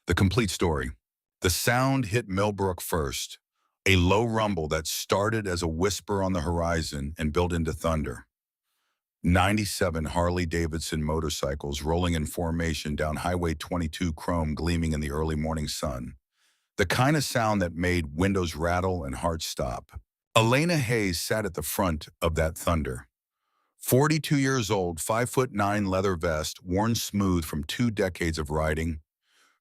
The complete story. The sound hit Millbrook first, a low rumble that started as a whisper on the horizon and built into thunder. 97 Harley-Davidson motorcycles rolling in formation down Highway 22, chrome gleaming in the early morning sun. The kind of sound that made windows rattle and hearts stop. Elena Hayes sat at the front of that thunder. 42 years old, 5'9" leather vest, worn smooth from 2 decades of riding,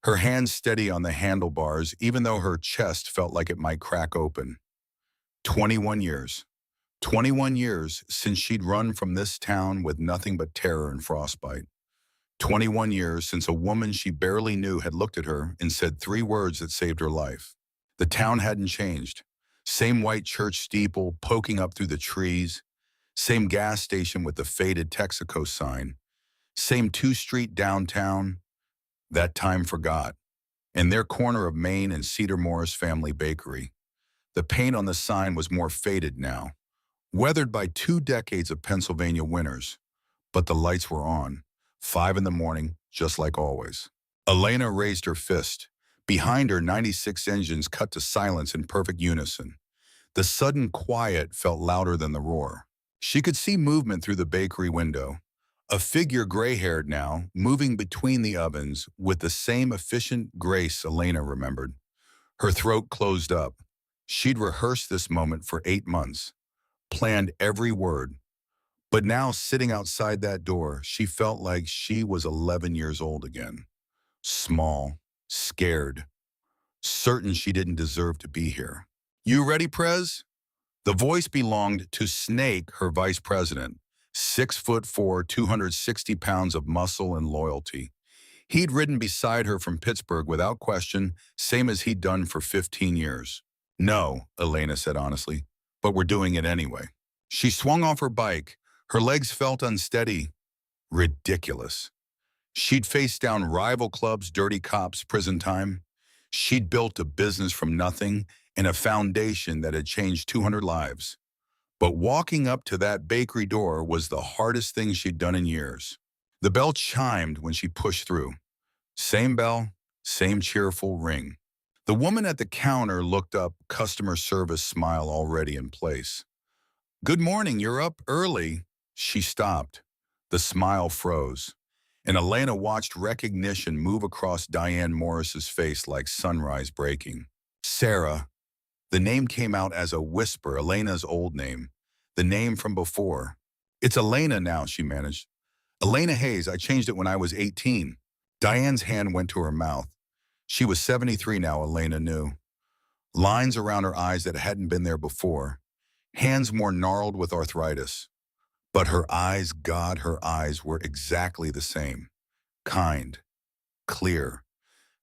her hands steady on the handlebars, even though her chest felt like it might crack open. 21 years. 21 years since she'd run from this town with nothing but terror and frostbite. 21 years since a woman she barely knew had looked at her and said 3 words that saved her life. The town hadn't changed. Same white church steeple poking up through the trees, same gas station with the faded Texaco sign, same 2-street downtown, that time forgot, and their corner of Main and Cedar Morris Family Bakery. The paint on the sign was more faded now, weathered by 2 decades of Pennsylvania winters, but the lights were on, 5 in the morning, just like always. Elena raised her fist. Behind her, 96 engines cut to silence in perfect unison. The sudden quiet felt louder than the roar. She could see movement through the bakery window. A figure gray-haired now, moving between the ovens with the same efficient grace Elena remembered. Her throat closed up. She'd rehearsed this moment for 8 months, planned every word. But now, sitting outside that door, she felt like she was 11 years old again. Small, scared, certain she didn't deserve to be here. "You ready, Prez?" The voice belonged to Snake, her vice president, 6'4", 260 pounds of muscle and loyalty. He'd ridden beside her from Pittsburgh without question, same as he'd done for 15 years. "No," Elena said honestly, "but we're doing it anyway." She swung off her bike. Her legs felt unsteady. Ridiculous. She'd faced down rival clubs, dirty cops, prison time. She'd built a business from nothing and a foundation that had changed 200 lives. But walking up to that bakery door was the hardest thing she'd done in years. The bell chimed when she pushed through. Same bell, same cheerful ring. The woman at the counter looked up, customer service smile already in place. "Good morning, you're up early." She stopped. The smile froze, and Elena watched recognition move across Diane Morris's face like sunrise breaking. Sarah. The name came out as a whisper, Elena's old name, the name from before. "It's Elena now," she managed. "Elena Hayes, I changed it when I was 18. Diane's hand went to her mouth. She was 73 now, Elena knew. Lines around her eyes that hadn't been there before, hands more gnarled with arthritis. But her eyes, God, her eyes were exactly the same. Kind, clear.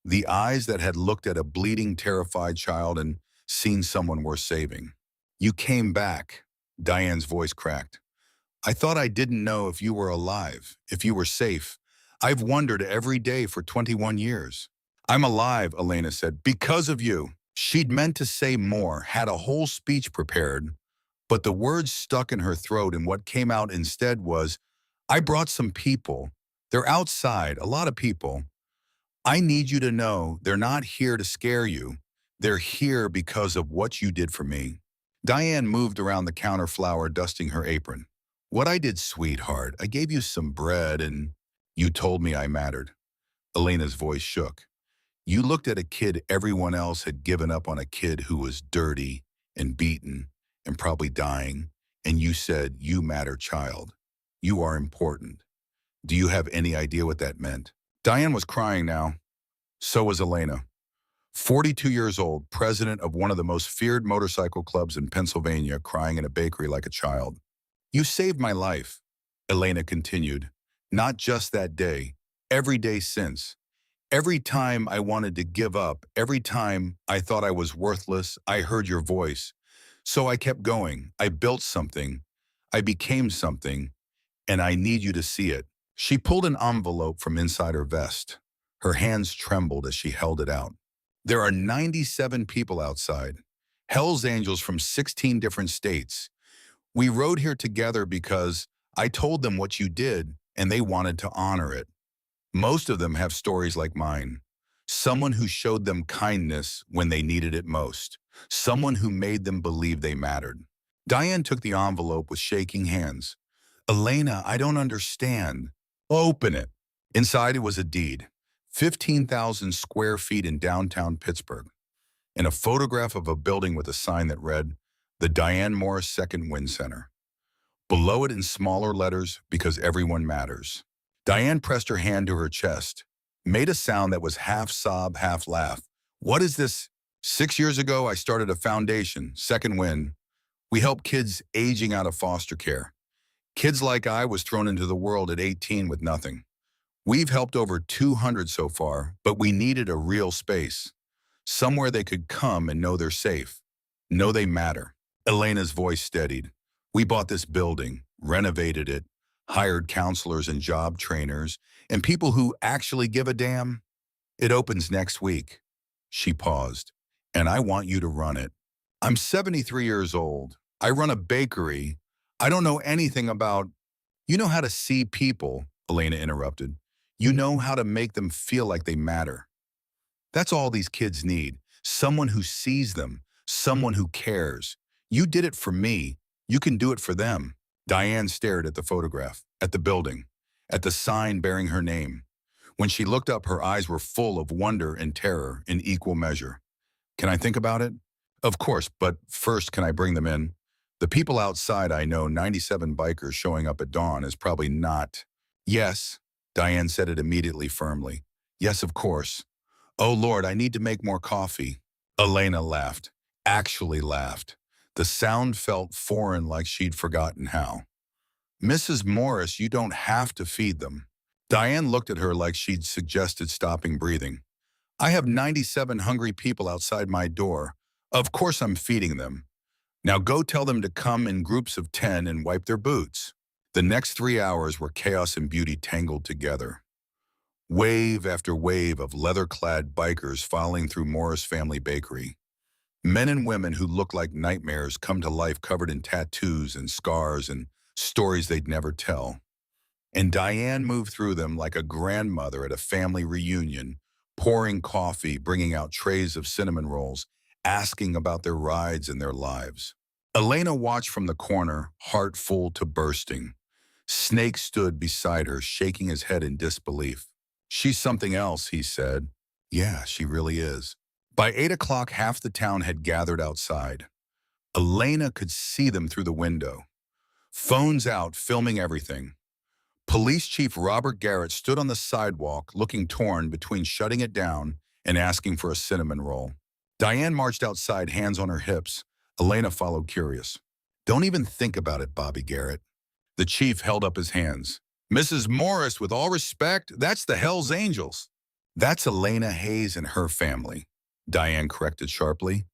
The eyes that had looked at a bleeding, terrified child and seen someone worth saving. "You came back," Diane's voice cracked. "I thought I didn't know if you were alive, if you were safe. I've wondered every day for 21 years. "I'm alive," Elena said, "because of you." She'd meant to say more, had a whole speech prepared, but the words stuck in her throat, and what came out instead was, "I brought some people. They're outside, a lot of people. I need you to know they're not here to scare you. They're here because of what you did for me." Diane moved around the counter flour, dusting her apron. "What I did, sweetheart, I gave you some bread and you told me I mattered." Elena's voice shook. "You looked at a kid everyone else had given up on, a kid who was dirty and beaten and probably dying, and you said, 'You matter, child. You are important.' Do you have any idea what that meant?" Diane was crying now. So was Elena. 42 years old, president of one of the most feared motorcycle clubs in Pennsylvania, crying in a bakery like a child. "You saved my life," Elena continued. "Not just that day, every day since. Every time I wanted to give up, every time I thought I was worthless, I heard your voice. So I kept going. I built something. I became something, and I need you to see it." She pulled an envelope from inside her vest. Her hands trembled as she held it out. "There are 97 people outside. Hell's Angels from 16 different states. We rode here together because I told them what you did, and they wanted to honor it. Most of them have stories like mine. Someone who showed them kindness when they needed it most. Someone who made them believe they mattered. Diane took the envelope with shaking hands. Elena, I don't understand. Open it. Inside it was a deed. 15,000 square feet in downtown Pittsburgh, and a photograph of a building with a sign that read, the Diane Morris Second Wind Center. Below it in smaller letters, because everyone matters. Diane pressed her hand to her chest, made a sound that was half sob, half laugh. What is this? 6 years ago, I started a foundation, Second Wind. We help kids aging out of foster care. Kids like I was thrown into the world at 18 with nothing. We've helped over 200 so far, but we needed a real space. Somewhere they could come and know they're safe. Know they matter. Elena's voice steadied. We bought this building, renovated it, hired counselors and job trainers, and people who actually give a damn. It opens next week. She paused. And I want you to run it. I'm 73 years old. I run a bakery. I don't know anything about... You know how to see people, Elena interrupted. You know how to make them feel like they matter. That's all these kids need. Someone who sees them, someone who cares. You did it for me. You can do it for them. Diane stared at the photograph, at the building, at the sign bearing her name. When she looked up, her eyes were full of wonder and terror in equal measure. Can I think about it? Of course, but first, can I bring them in? The people outside, I know 97 bikers showing up at dawn is probably not. Yes, Diane said it immediately firmly. Yes, of course. Oh Lord, I need to make more coffee. Elena laughed, actually laughed. The sound felt foreign, like she'd forgotten how. Mrs. Morris, you don't have to feed them. Diane looked at her like she'd suggested stopping breathing. I have 97 hungry people outside my door. Of course I'm feeding them. Now go tell them to come in groups of 10 and wipe their boots. The next 3 hours were chaos and beauty tangled together. Wave after wave of leather-clad bikers filing through Morris Family Bakery. Men and women who looked like nightmares come to life covered in tattoos and scars and stories they'd never tell. And Diane moved through them like a grandmother at a family reunion, pouring coffee, bringing out trays of cinnamon rolls, asking about their rides and their lives. Elena watched from the corner, heart full to bursting. Snake stood beside her, shaking his head in disbelief. She's something else, he said. Yeah, she really is. By 8 o'clock, half the town had gathered outside. Elena could see them through the window. Phones out, filming everything. Police Chief Robert Garrett stood on the sidewalk, looking torn between shutting it down and asking for a cinnamon roll. Diane marched outside, hands on her hips. Elena followed, curious. Don't even think about it, Bobby Garrett. The chief held up his hands. Mrs. Morris, with all respect, that's the Hells Angels. That's Elena Hayes and her family, Diane corrected sharply.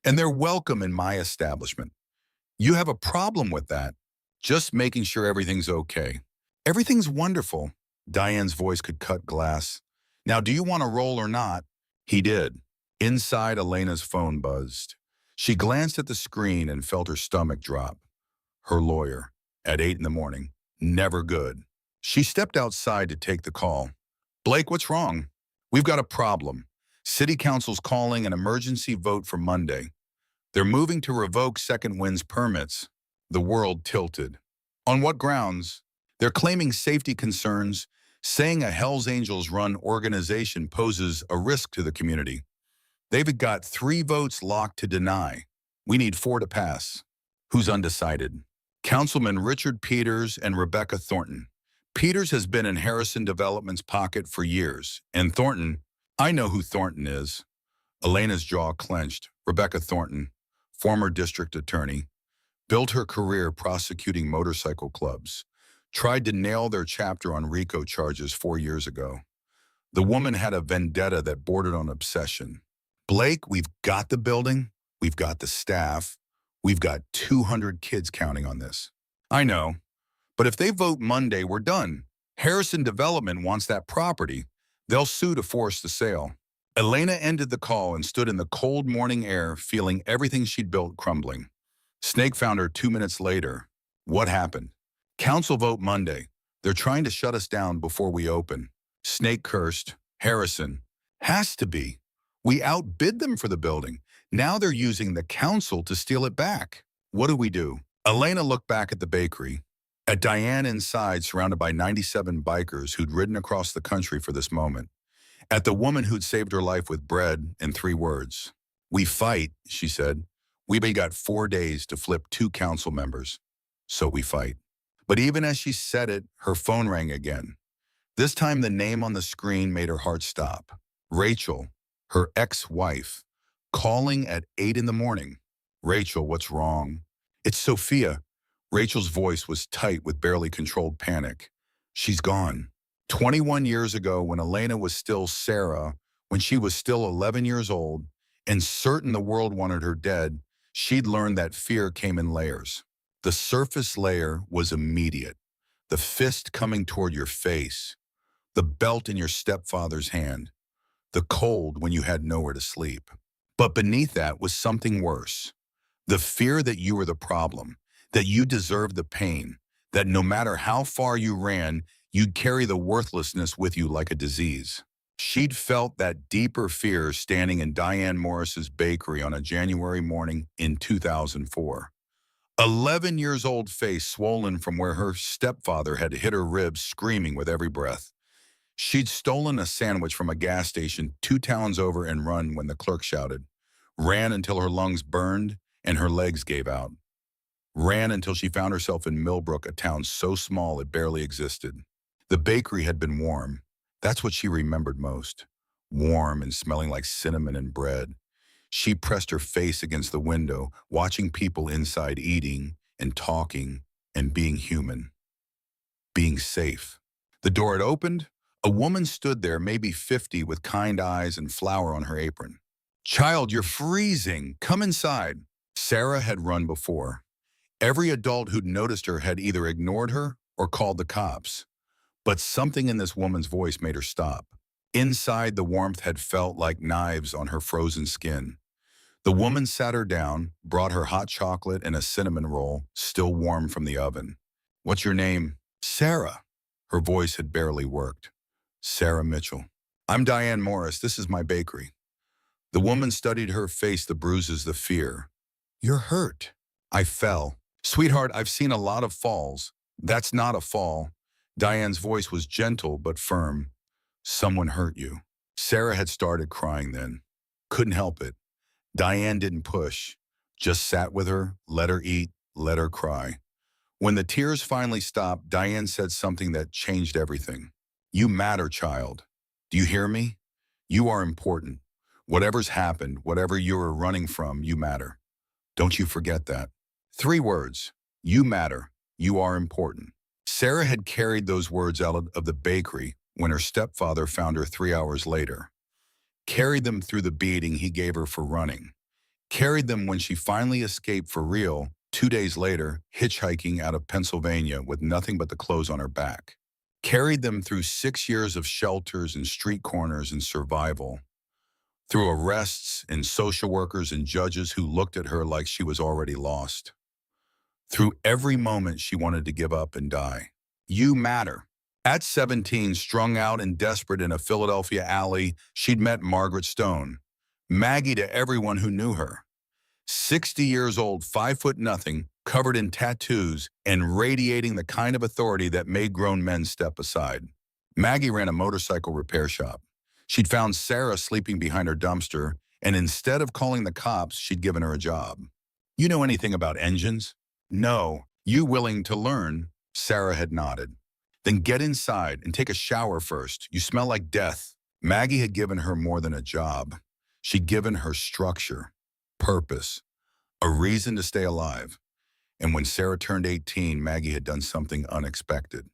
And they're welcome in my establishment. You have a problem with that. Just making sure everything's okay. Everything's wonderful. Diane's voice could cut glass. Now, do you want a roll or not? He did. Inside, Elena's phone buzzed. She glanced at the screen and felt her stomach drop. Her lawyer, at 8 in the morning. Never good. She stepped outside to take the call. Blake, what's wrong? We've got a problem. City Council's calling an emergency vote for Monday. They're moving to revoke Second Wind's permits. The world tilted. On what grounds? They're claiming safety concerns, saying a Hells Angels-run organization poses a risk to the community. They've got 3 votes locked to deny. We need 4 to pass. Who's undecided? Councilman Richard Peters and Rebecca Thornton. Peters has been in Harrison Development's pocket for years, and Thornton, I know who Thornton is. Elena's jaw clenched. Rebecca Thornton, former district attorney, built her career prosecuting motorcycle clubs, tried to nail their chapter on RICO charges 4 years ago. The woman had a vendetta that bordered on obsession. Blake, we've got the building, we've got the staff, we've got 200 kids counting on this. I know, but if they vote Monday, we're done. Harrison Development wants that property. They'll sue to force the sale. Elena ended the call and stood in the cold morning air, feeling everything she'd built crumbling. Snake found her 2 minutes later. What happened? Council vote Monday. They're trying to shut us down before we open. Snake cursed. Harrison. Has to be. We outbid them for the building. Now they're using the council to steal it back. What do we do? Elena looked back at the bakery, at Diane inside surrounded by 97 bikers who'd ridden across the country for this moment, at the woman who'd saved her life with bread and 3 words. We fight, she said. We got 4 days to flip 2 council members. So we fight. But even as she said it, her phone rang again. This time the name on the screen made her heart stop. Rachel, her ex-wife, calling at 8 in the morning. Rachel, what's wrong? It's Sophia. Rachel's voice was tight with barely controlled panic. She's gone. 21 years ago, when Elena was still Sarah, when she was still 11 years old, and certain the world wanted her dead, she'd learned that fear came in layers. The surface layer was immediate. The fist coming toward your face. The belt in your stepfather's hand. The cold when you had nowhere to sleep. But beneath that was something worse. The fear that you were the problem, that you deserved the pain, that no matter how far you ran, you'd carry the worthlessness with you like a disease. She'd felt that deeper fear standing in Diane Morris's bakery on a January morning in 2004. 11 years old face swollen from where her stepfather had hit her ribs, screaming with every breath. She'd stolen a sandwich from a gas station 2 towns over and run when the clerk shouted. Ran until her lungs burned and her legs gave out. Ran until she found herself in Millbrook, a town so small it barely existed. The bakery had been warm. That's what she remembered most. Warm and smelling like cinnamon and bread. She pressed her face against the window, watching people inside eating and talking and being human. Being safe. The door had opened. A woman stood there, maybe 50, with kind eyes and flour on her apron. Child, you're freezing. Come inside. Sarah had run before. Every adult who'd noticed her had either ignored her or called the cops. But something in this woman's voice made her stop. Inside, the warmth had felt like knives on her frozen skin. The woman sat her down, brought her hot chocolate and a cinnamon roll, still warm from the oven. What's your name? Sarah. Her voice had barely worked. Sarah Mitchell. I'm Diane Morris. This is my bakery. The woman studied her face, the bruises, the fear. You're hurt. I fell. Sweetheart, I've seen a lot of falls. That's not a fall. Diane's voice was gentle but firm. Someone hurt you. Sarah had started crying then. Couldn't help it. Diane didn't push. Just sat with her, let her eat, let her cry. When the tears finally stopped, Diane said something that changed everything. You matter, child. Do you hear me? You are important. Whatever's happened, whatever you are running from, you matter. Don't you forget that. 3 words. You matter. You are important. Sarah had carried those words out of the bakery when her stepfather found her 3 hours later. Carried them through the beating he gave her for running. Carried them when she finally escaped for real, 2 days later, hitchhiking out of Pennsylvania with nothing but the clothes on her back. Carried them through 6 years of shelters and street corners and survival. Through arrests and social workers and judges who looked at her like she was already lost. Through every moment she wanted to give up and die. You matter. At 17, strung out and desperate in a Philadelphia alley, she'd met Margaret Stone, Maggie to everyone who knew her. 60 years old, 5'0", covered in tattoos and radiating the kind of authority that made grown men step aside. Maggie ran a motorcycle repair shop. She'd found Sarah sleeping behind her dumpster, and instead of calling the cops, she'd given her a job. You know anything about engines? No. You willing to learn? Sarah had nodded. Then get inside and take a shower first. You smell like death. Maggie had given her more than a job. She'd given her structure, purpose, a reason to stay alive. And when Sarah turned 18, Maggie had done something unexpected.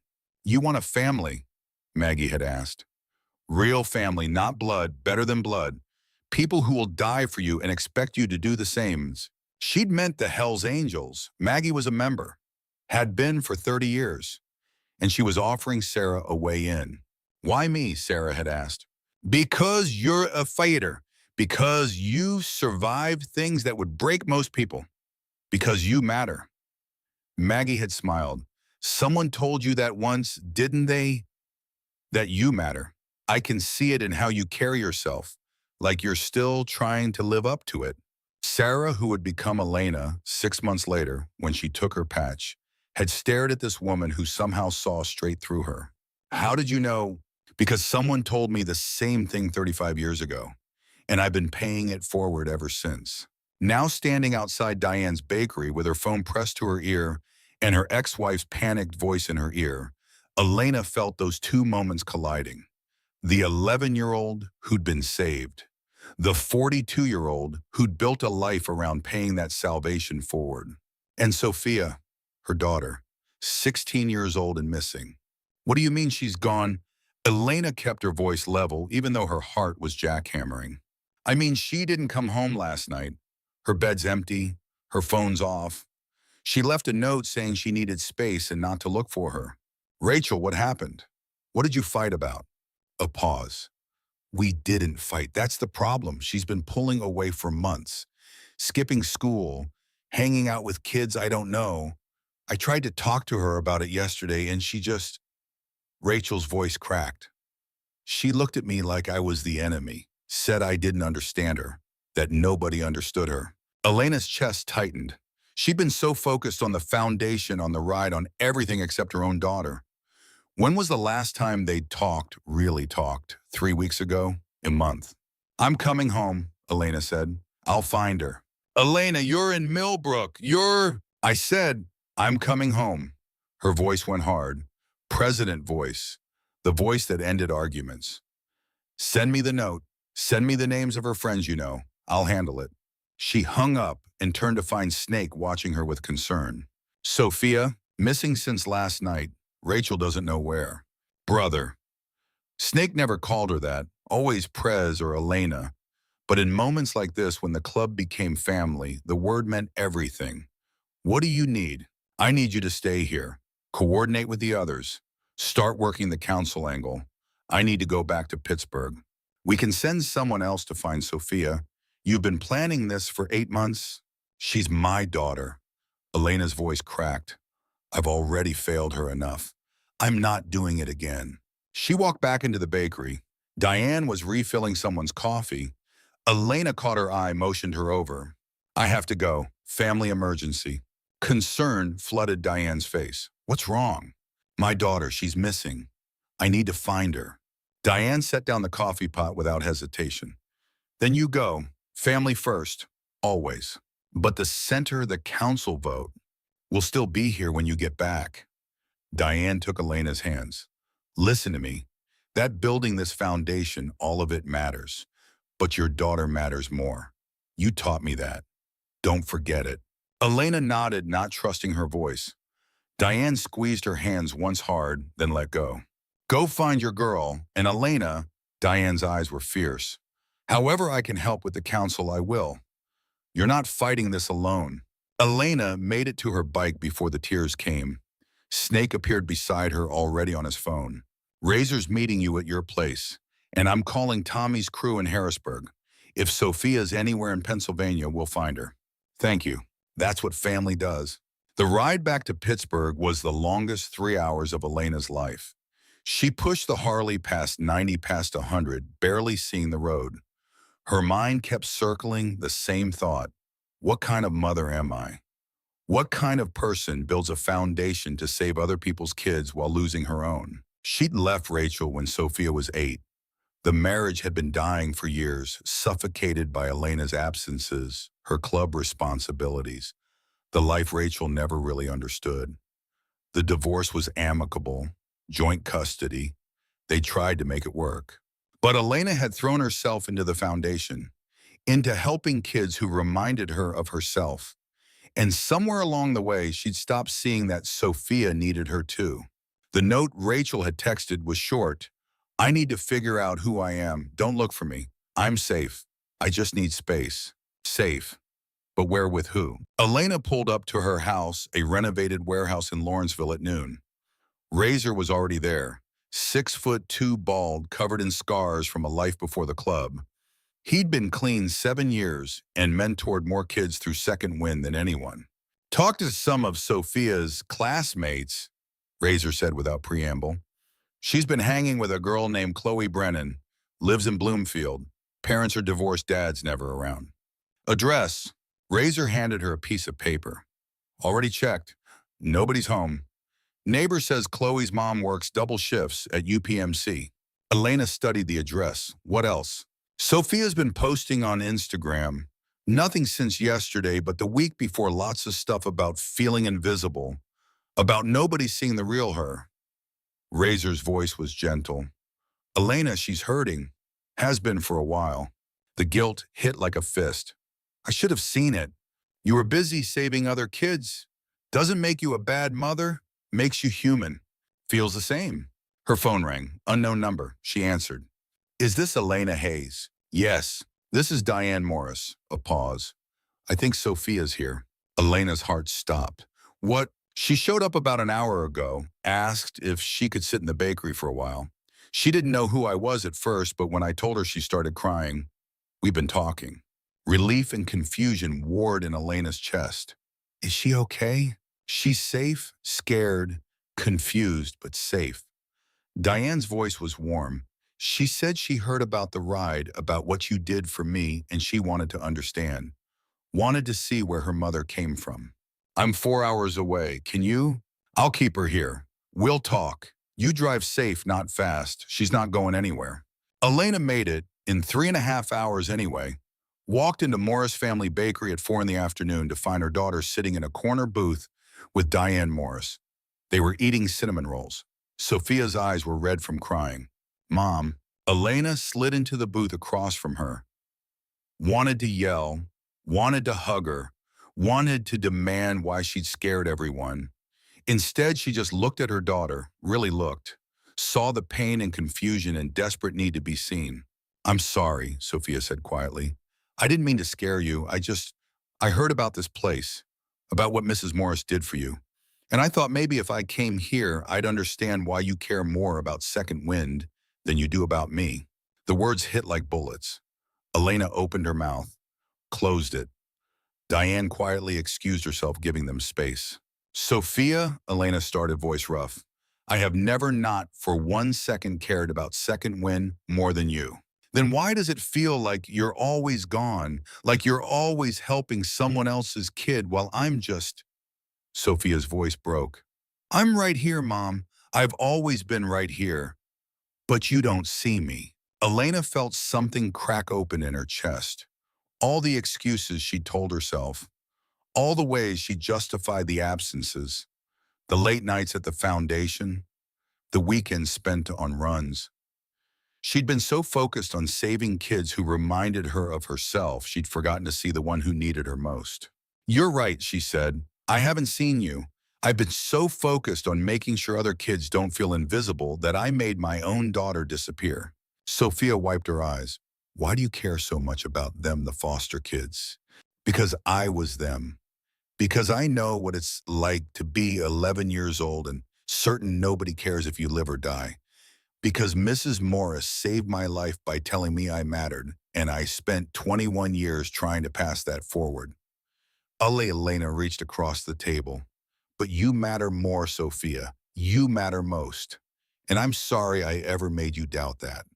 You want a family? Maggie had asked. Real family, not blood, better than blood. People who will die for you and expect you to do the same. She'd meant the Hells Angels. Maggie was a member, had been for 30 years. And she was offering Sarah a way in. Why me? Sarah had asked. Because you're a fighter. Because you survived things that would break most people. Because you matter. Maggie had smiled. Someone told you that once, didn't they? That you matter. I can see it in how you carry yourself, like you're still trying to live up to it. Sarah, who would become Elena 6 months later when she took her patch, had stared at this woman who somehow saw straight through her. How did you know? Because someone told me the same thing 35 years ago, and I've been paying it forward ever since. Now standing outside Diane's bakery with her phone pressed to her ear and her ex-wife's panicked voice in her ear, Elena felt those two moments colliding. The 11-year-old who'd been saved. The 42-year-old who'd built a life around paying that salvation forward. And Sophia, her daughter, 16 years old and missing. What do you mean she's gone? Elena kept her voice level even though her heart was jackhammering. I mean, she didn't come home last night. Her bed's empty, her phone's off. She left a note saying she needed space and not to look for her. Rachel, what happened? What did you fight about? A pause. We didn't fight. That's the problem. She's been pulling away for months, skipping school, hanging out with kids I don't know. I tried to talk to her about it yesterday and she just... Rachel's voice cracked. She looked at me like I was the enemy, said I didn't understand her, that nobody understood her. Elena's chest tightened. She'd been so focused on the foundation, on the ride, on everything except her own daughter. When was the last time they'd talked, really talked? 3 weeks ago? A month. I'm coming home, Elena said. I'll find her. Elena, you're in Millbrook. I said, I'm coming home. Her voice went hard. President voice. The voice that ended arguments. Send me the note. Send me the names of her friends you know. I'll handle it. She hung up and turned to find Snake watching her with concern. Sophia, missing since last night. Rachel doesn't know where. Brother. Snake never called her that, always Prez or Elena. But in moments like this, when the club became family, the word meant everything. What do you need? I need you to stay here. Coordinate with the others. Start working the council angle. I need to go back to Pittsburgh. We can send someone else to find Sophia. You've been planning this for 8 months? She's my daughter. Elena's voice cracked. I've already failed her enough. I'm not doing it again. She walked back into the bakery. Diane was refilling someone's coffee. Elena caught her eye, motioned her over. I have to go. Family emergency. Concern flooded Diane's face. What's wrong? My daughter, she's missing. I need to find her. Diane set down the coffee pot without hesitation. Then you go. Family first. Always. But the center, the council vote, will still be here when you get back. Diane took Elena's hands. Listen to me. That building, this foundation, all of it matters. But your daughter matters more. You taught me that. Don't forget it. Elena nodded, not trusting her voice. Diane squeezed her hands once hard, then let go. Go find your girl, and Elena, Diane's eyes were fierce. However I can help with the council, I will. You're not fighting this alone. Elena made it to her bike before the tears came. Snake appeared beside her, already on his phone. Razor's meeting you at your place, and I'm calling Tommy's crew in Harrisburg. If Sophia's anywhere in Pennsylvania, we'll find her. Thank you. That's what family does. The ride back to Pittsburgh was the longest 3 hours of Elena's life. She pushed the Harley past 90 past 100, barely seeing the road. Her mind kept circling the same thought. What kind of mother am I? What kind of person builds a foundation to save other people's kids while losing her own? She'd left Rachel when Sophia was 8. The marriage had been dying for years, suffocated by Elena's absences, her club responsibilities, the life Rachel never really understood. The divorce was amicable, joint custody. They tried to make it work. But Elena had thrown herself into the foundation, into helping kids who reminded her of herself. And somewhere along the way, she'd stopped seeing that Sophia needed her too. The note Rachel had texted was short. I need to figure out who I am. Don't look for me. I'm safe. I just need space. Safe. But where with who? Elena pulled up to her house, a renovated warehouse in Lawrenceville, at noon. Razor was already there, 6'2", bald, covered in scars from a life before the club. He'd been clean 7 years and mentored more kids through Second Wind than anyone. Talked to some of Sophia's classmates, Razor said without preamble. She's been hanging with a girl named Chloe Brennan, lives in Bloomfield. Parents are divorced, dad's never around. Address. Razor handed her a piece of paper. Already checked. Nobody's home. Neighbor says Chloe's mom works double shifts at UPMC. Elena studied the address. What else? Sophia's been posting on Instagram. Nothing since yesterday, but the week before lots of stuff about feeling invisible, about nobody seeing the real her. Razor's voice was gentle. Elena, she's hurting. Has been for a while. The guilt hit like a fist. I should have seen it. You were busy saving other kids. Doesn't make you a bad mother, makes you human. Feels the same. Her phone rang. Unknown number. She answered. Is this Elena Hayes? Yes. This is Diane Morris. A pause. I think Sophia's here. Elena's heart stopped. What? She showed up about an hour ago, asked if she could sit in the bakery for a while. She didn't know who I was at first, but when I told her, she started crying. We've been talking. Relief and confusion warred in Elena's chest. Is she okay? She's safe, scared, confused, but safe. Diane's voice was warm. She said she heard about the ride, about what you did for me, and she wanted to understand. Wanted to see where her mother came from. I'm 4 hours away. Can you? I'll keep her here. We'll talk. You drive safe, not fast. She's not going anywhere. Elena made it in 3.5 hours anyway. Walked into Morris Family Bakery at 4 in the afternoon to find her daughter sitting in a corner booth with Diane Morris. They were eating cinnamon rolls. Sophia's eyes were red from crying. Mom. Elena slid into the booth across from her. Wanted to yell, wanted to hug her, wanted to demand why she'd scared everyone. Instead, she just looked at her daughter, really looked, saw the pain and confusion and desperate need to be seen. I'm sorry, Sophia said quietly. I didn't mean to scare you. I heard about this place, about what Mrs. Morris did for you. And I thought maybe if I came here, I'd understand why you care more about Second Wind than you do about me. The words hit like bullets. Elena opened her mouth, closed it. Diane quietly excused herself, giving them space. Sophia, Elena started, voice rough. I have never not for 1 second cared about Second Wind more than you. Then why does it feel like you're always gone, like you're always helping someone else's kid while I'm just... Sophia's voice broke. I'm right here, Mom. I've always been right here. But you don't see me. Elena felt something crack open in her chest. All the excuses she'd told herself, all the ways she justified the absences, the late nights at the foundation, the weekends spent on runs. She'd been so focused on saving kids who reminded her of herself, she'd forgotten to see the one who needed her most. You're right, she said. I haven't seen you. I've been so focused on making sure other kids don't feel invisible that I made my own daughter disappear. Sophia wiped her eyes. Why do you care so much about them, the foster kids? Because I was them. Because I know what it's like to be 11 years old and certain nobody cares if you live or die. Because Mrs. Morris saved my life by telling me I mattered, and I spent 21 years trying to pass that forward. Elena reached across the table. But you matter more, Sophia. You matter most. And I'm sorry I ever made you doubt that.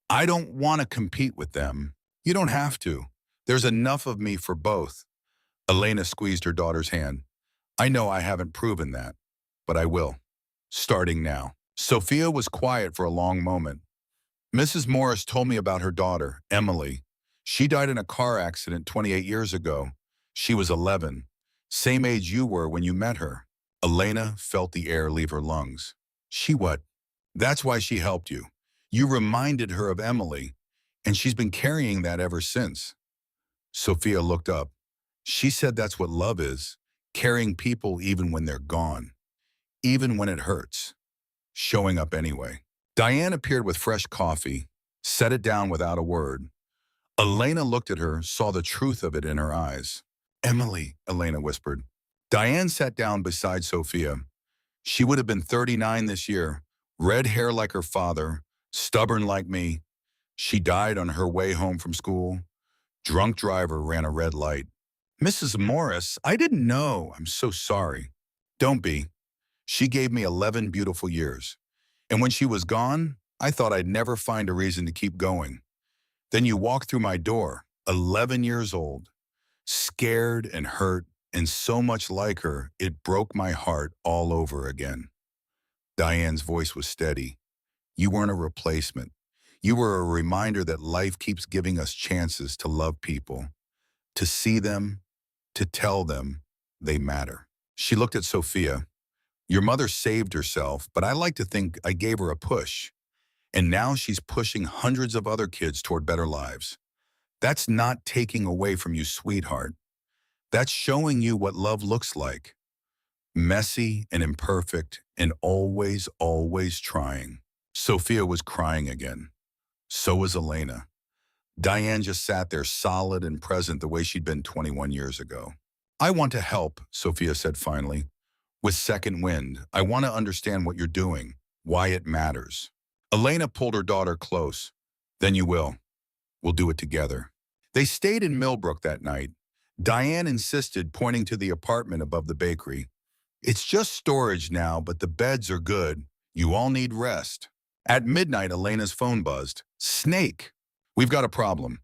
I don't want to compete with them. You don't have to. There's enough of me for both. Elena squeezed her daughter's hand. I know I haven't proven that, but I will. Starting now. Sophia was quiet for a long moment. Mrs. Morris told me about her daughter, Emily. She died in a car accident 28 years ago. She was 11, same age you were when you met her. Elena felt the air leave her lungs. She what? That's why she helped you. You reminded her of Emily, and she's been carrying that ever since. Sophia looked up. She said that's what love is, carrying people even when they're gone, even when it hurts, showing up anyway. Diane appeared with fresh coffee, set it down without a word. Elena looked at her, saw the truth of it in her eyes. Emily, Elena whispered. Diane sat down beside Sophia. She would have been 39 this year, red hair like her father, stubborn like me. She died on her way home from school. Drunk driver ran a red light. Mrs. Morris, I didn't know. I'm so sorry. Don't be. She gave me 11 beautiful years. And when she was gone, I thought I'd never find a reason to keep going. Then you walked through my door, 11 years old, scared and hurt, and so much like her, it broke my heart all over again. Diane's voice was steady. You weren't a replacement. You were a reminder that life keeps giving us chances to love people, to see them, to tell them they matter. She looked at Sophia. Your mother saved herself, but I like to think I gave her a push. And now she's pushing hundreds of other kids toward better lives. That's not taking away from you, sweetheart. That's showing you what love looks like. Messy and imperfect and always, always trying. Sophia was crying again. So was Elena. Diane just sat there solid and present the way she'd been 21 years ago. I want to help, Sophia said finally. With Second Wind, I want to understand what you're doing, why it matters. Elena pulled her daughter close. Then you will. We'll do it together. They stayed in Millbrook that night. Diane insisted, pointing to the apartment above the bakery. It's just storage now, but the beds are good. You all need rest. At midnight, Elena's phone buzzed. Snake! We've got a problem.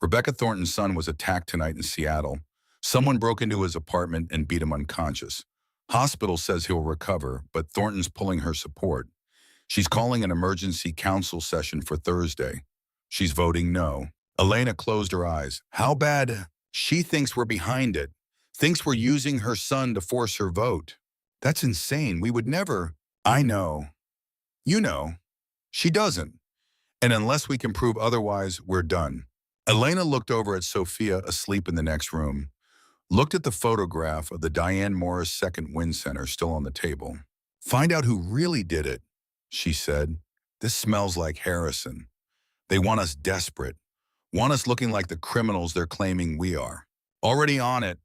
Rebecca Thornton's son was attacked tonight in Seattle. Someone broke into his apartment and beat him unconscious. Hospital says he'll recover, but Thornton's pulling her support. She's calling an emergency council session for Thursday. She's voting no. Elena closed her eyes. How bad? She thinks we're behind it. Thinks we're using her son to force her vote. That's insane. We would never. I know. You know. She doesn't. And unless we can prove otherwise, we're done. Elena looked over at Sophia asleep in the next room, looked at the photograph of the Diane Morris Second Wind Center still on the table. Find out who really did it, she said. This smells like Harrison. They want us desperate, want us looking like the criminals they're claiming we are. Already on it,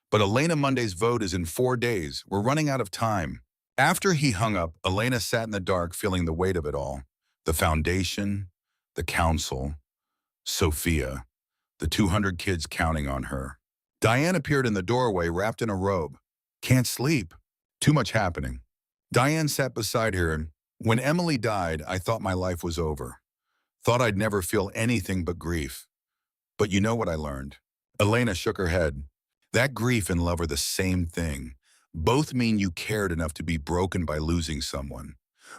but Elena Monday's vote is in 4 days. We're running out of time. After he hung up, Elena sat in the dark feeling the weight of it all. The foundation, the council, Sophia, the 200 kids counting on her. Diane appeared in the doorway wrapped in a robe. Can't sleep. Too much happening. Diane sat beside her, and when Emily died, I thought my life was over. Thought I'd never feel anything but grief. But you know what I learned? Elena shook her head. That grief and love are the same thing. Both mean you cared enough to be broken by losing someone.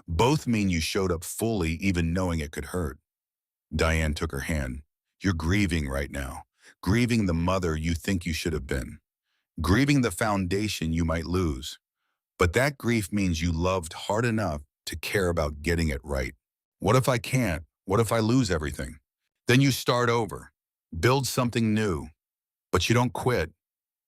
Both mean you showed up fully even knowing it could hurt. Diane took her hand. You're grieving right now. Grieving the mother you think you should have been. Grieving the foundation you might lose. But that grief means you loved hard enough to care about getting it right. What if I can't? What if I lose everything? Then you start over. Build something new. But you don't quit.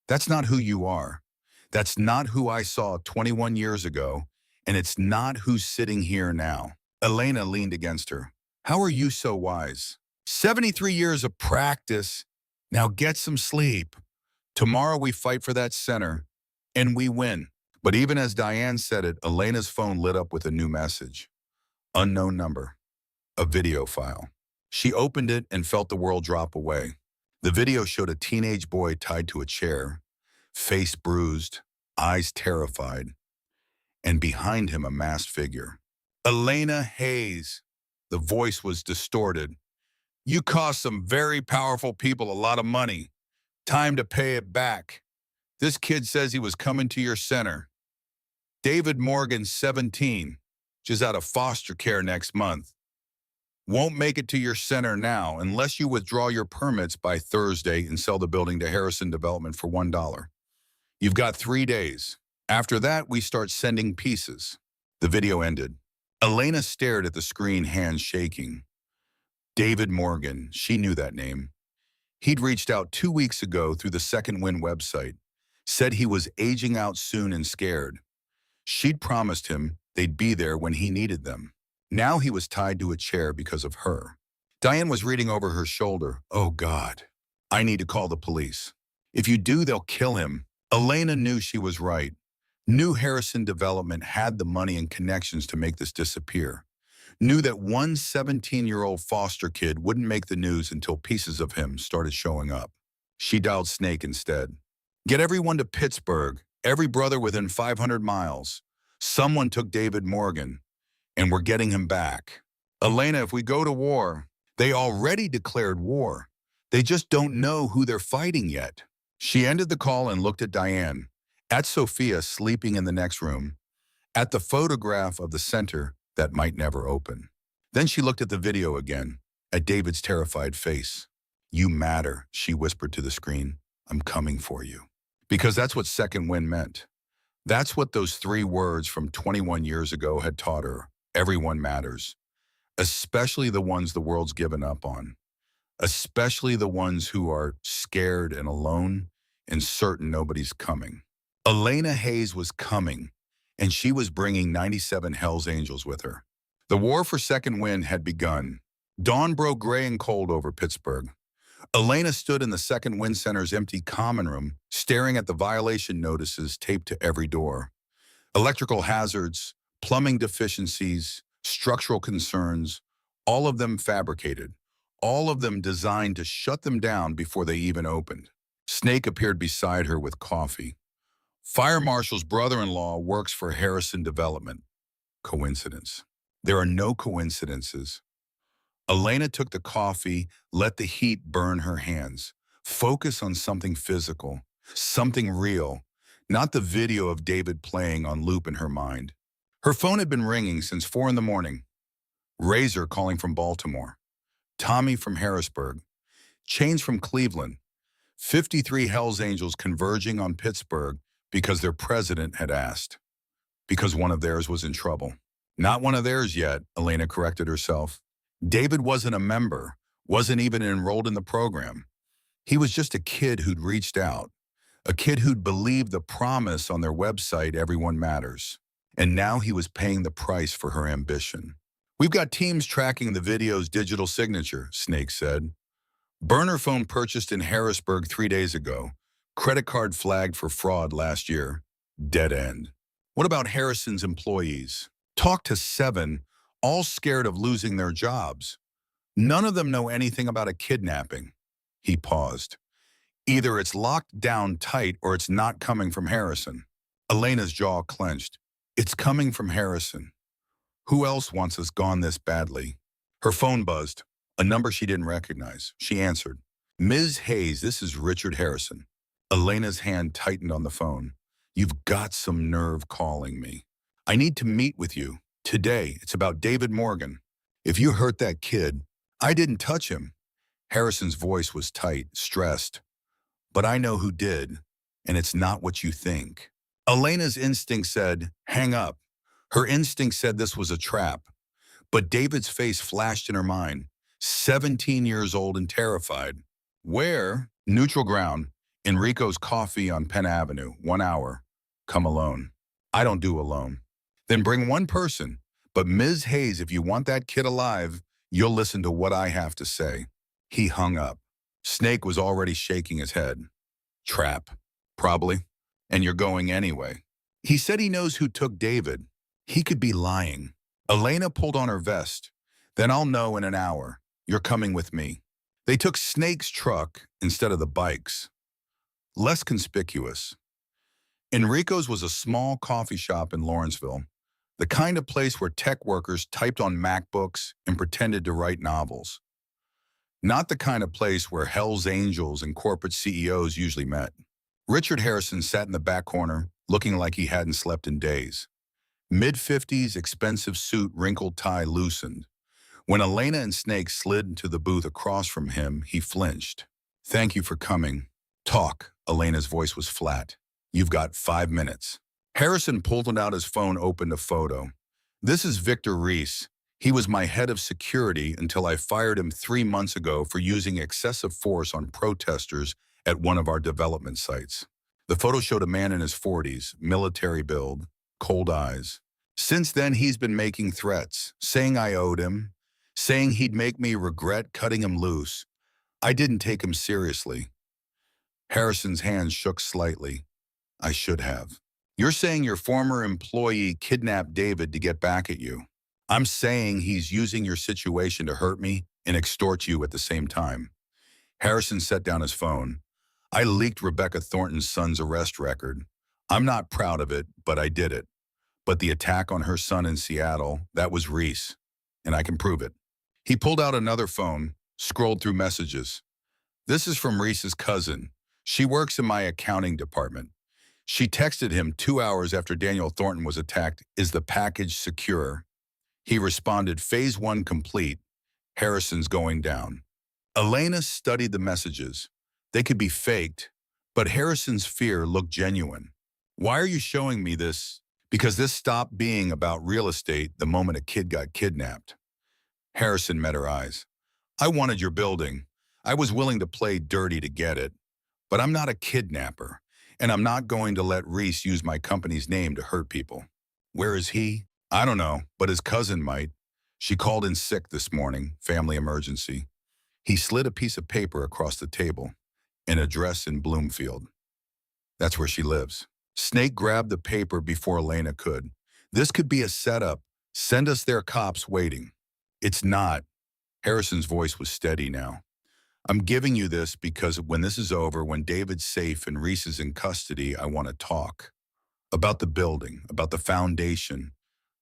That's not who you are. That's not who I saw 21 years ago, and it's not who's sitting here now. Elena leaned against her. How are you so wise? 73 years of practice. Now get some sleep. Tomorrow we fight for that center, and we win. But even as Diane said it, Elena's phone lit up with a new message. Unknown number. A video file. She opened it and felt the world drop away. The video showed a teenage boy tied to a chair, face bruised, eyes terrified, and behind him a masked figure. Elena Hayes. The voice was distorted. You cost some very powerful people a lot of money. Time to pay it back. This kid says he was coming to your center. David Morgan, 17, just out of foster care next month. Won't make it to your center now unless you withdraw your permits by Thursday and sell the building to Harrison Development for $1. You've got 3 days. After that, we start sending pieces. The video ended. Elena stared at the screen, hands shaking. David Morgan, she knew that name. He'd reached out 2 weeks ago through the Second Wind website, said he was aging out soon and scared. She'd promised him they'd be there when he needed them. Now he was tied to a chair because of her. Diane was reading over her shoulder. Oh, God. I need to call the police. If you do, they'll kill him. Elena knew she was right. Knew Harrison Development had the money and connections to make this disappear. Knew that one 17-year-old foster kid wouldn't make the news until pieces of him started showing up. She dialed Snake instead. Get everyone to Pittsburgh. Every brother within 500 miles. Someone took David Morgan. and we're getting him back. Elena, if we go to war, they already declared war. They just don't know who they're fighting yet. She ended the call and looked at Diane, at Sophia sleeping in the next room, at the photograph of the center that might never open. Then she looked at the video again, at David's terrified face. You matter, she whispered to the screen. I'm coming for you. Because that's what second wind meant. That's what those 3 words from 21 years ago had taught her. Everyone matters, especially the ones the world's given up on, especially the ones who are scared and alone and certain nobody's coming. Elena Hayes was coming, and she was bringing 97 Hells Angels with her. The war for second wind had begun. Dawn broke gray and cold over Pittsburgh. Elena stood in the Second Wind Center's empty common room, staring at the violation notices taped to every door. Electrical hazards, plumbing deficiencies, structural concerns, all of them fabricated, all of them designed to shut them down before they even opened. Snake appeared beside her with coffee. Fire Marshal's brother-in-law works for Harrison Development. Coincidence. There are no coincidences. Elena took the coffee, let the heat burn her hands. Focus on something physical, something real, not the video of David playing on loop in her mind. Her phone had been ringing since 4 in the morning. Razor calling from Baltimore. Tommy from Harrisburg. Chains from Cleveland. 53 Hells Angels converging on Pittsburgh because their president had asked. Because one of theirs was in trouble. Not one of theirs yet, Elena corrected herself. David wasn't a member, wasn't even enrolled in the program. He was just a kid who'd reached out, a kid who'd believed the promise on their website, everyone matters. And now he was paying the price for her ambition. We've got teams tracking the video's digital signature, Snake said. Burner phone purchased in Harrisburg 3 days ago. Credit card flagged for fraud last year. Dead end. What about Harrison's employees? Talked to 7, all scared of losing their jobs. None of them know anything about a kidnapping. He paused. Either it's locked down tight or it's not coming from Harrison. Elena's jaw clenched. It's coming from Harrison. Who else wants us gone this badly? Her phone buzzed, a number she didn't recognize. She answered. Ms. Hayes, this is Richard Harrison. Elena's hand tightened on the phone. You've got some nerve calling me. I need to meet with you. Today, it's about David Morgan. If you hurt that kid, I didn't touch him. Harrison's voice was tight, stressed. But I know who did, and it's not what you think. Elena's instinct said, hang up. Her instinct said this was a trap. But David's face flashed in her mind, 17 years old and terrified. Where? Neutral ground. Enrico's Coffee on Penn Avenue, 1 hour. Come alone. I don't do alone. Then bring one person. But Ms. Hayes, if you want that kid alive, you'll listen to what I have to say. He hung up. Snake was already shaking his head. Trap. Probably. And you're going anyway. He said he knows who took David. He could be lying. Elena pulled on her vest. Then I'll know in an hour. You're coming with me. They took Snake's truck instead of the bikes. Less conspicuous. Enrico's was a small coffee shop in Lawrenceville, the kind of place where tech workers typed on MacBooks and pretended to write novels. Not the kind of place where Hells Angels and corporate CEOs usually met. Richard Harrison sat in the back corner, looking like he hadn't slept in days. Mid-50s, expensive suit, wrinkled tie loosened. When Elena and Snake slid into the booth across from him, he flinched. Thank you for coming. Talk. Elena's voice was flat. You've got 5 minutes. Harrison pulled out his phone, opened a photo. This is Victor Reese. He was my head of security until I fired him 3 months ago for using excessive force on protesters at one of our development sites. The photo showed a man in his 40s, military build, cold eyes. Since then, he's been making threats, saying I owed him, saying he'd make me regret cutting him loose. I didn't take him seriously. Harrison's hand shook slightly. I should have. You're saying your former employee kidnapped David to get back at you. I'm saying he's using your situation to hurt me and extort you at the same time. Harrison set down his phone. I leaked Rebecca Thornton's son's arrest record. I'm not proud of it, but I did it. But the attack on her son in Seattle, that was Reese, and I can prove it. He pulled out another phone, scrolled through messages. This is from Reese's cousin. She works in my accounting department. She texted him 2 hours after Daniel Thornton was attacked, "Is the package secure?" He responded, "Phase 1 complete. Harrison's going down." Elena studied the messages. They could be faked, but Harrison's fear looked genuine. "Why are you showing me this?" "Because this stopped being about real estate the moment a kid got kidnapped." Harrison met her eyes. "I wanted your building. I was willing to play dirty to get it. But I'm not a kidnapper, and I'm not going to let Reese use my company's name to hurt people." "Where is he?" "I don't know, but his cousin might. She called in sick this morning, family emergency." He slid a piece of paper across the table. "An address in Bloomfield. That's where she lives." Snake grabbed the paper before Elena could. "This could be a setup. Send us their cops waiting." "It's not." Harrison's voice was steady now. "I'm giving you this because when this is over, when David's safe and Reese is in custody, I want to talk. About the building, about the foundation,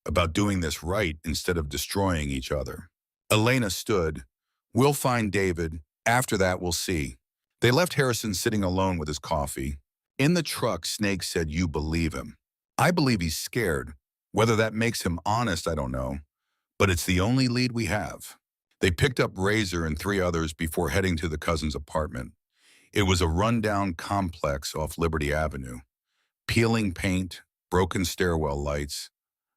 about doing this right instead of destroying each other." Elena stood. "We'll find David. After that, we'll see." They left Harrison sitting alone with his coffee. In the truck, Snake said, "You believe him." "I believe he's scared. Whether that makes him honest, I don't know. But it's the only lead we have." They picked up Razor and 3 others before heading to the cousin's apartment. It was a rundown complex off Liberty Avenue. Peeling paint, broken stairwell lights,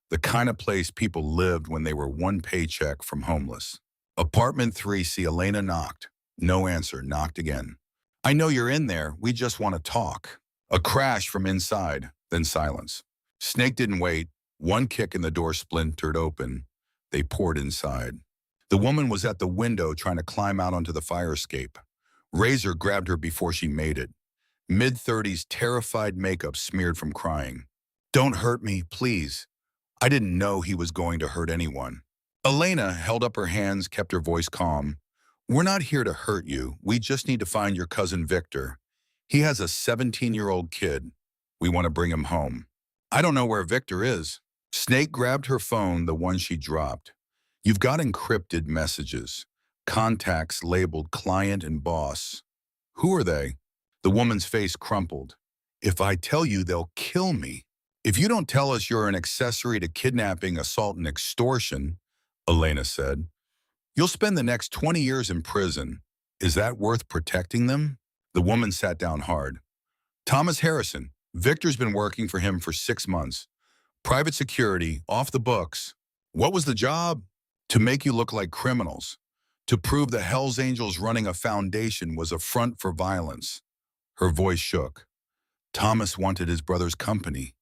the kind of place people lived when they were one paycheck from homeless. Apartment 3C. Elena knocked. No answer. Knocked again. "I know you're in there. We just want to talk." A crash from inside, then silence. Snake didn't wait. One kick and the door splintered open. They poured inside. The woman was at the window trying to climb out onto the fire escape. Razor grabbed her before she made it. Mid-30s, terrified makeup smeared from crying. "Don't hurt me, please. I didn't know he was going to hurt anyone." Elena held up her hands, kept her voice calm. "We're not here to hurt you. We just need to find your cousin Victor. He has a 17-year-old kid. We want to bring him home." "I don't know where Victor is." Snake grabbed her phone, the one she dropped. "You've got encrypted messages. Contacts labeled client and boss." "Who are they?" The woman's face crumpled. "If I tell you, they'll kill me." "If you don't tell us you're an accessory to kidnapping, assault, and extortion," Elena said, "you'll spend the next 20 years in prison. Is that worth protecting them?" The woman sat down hard. "Thomas Harrison. Victor's been working for him for 6 months. Private security, off the books. What was the job? To make you look like criminals. To prove the Hells Angels running a foundation was a front for violence." Her voice shook. "Thomas wanted his brother's company.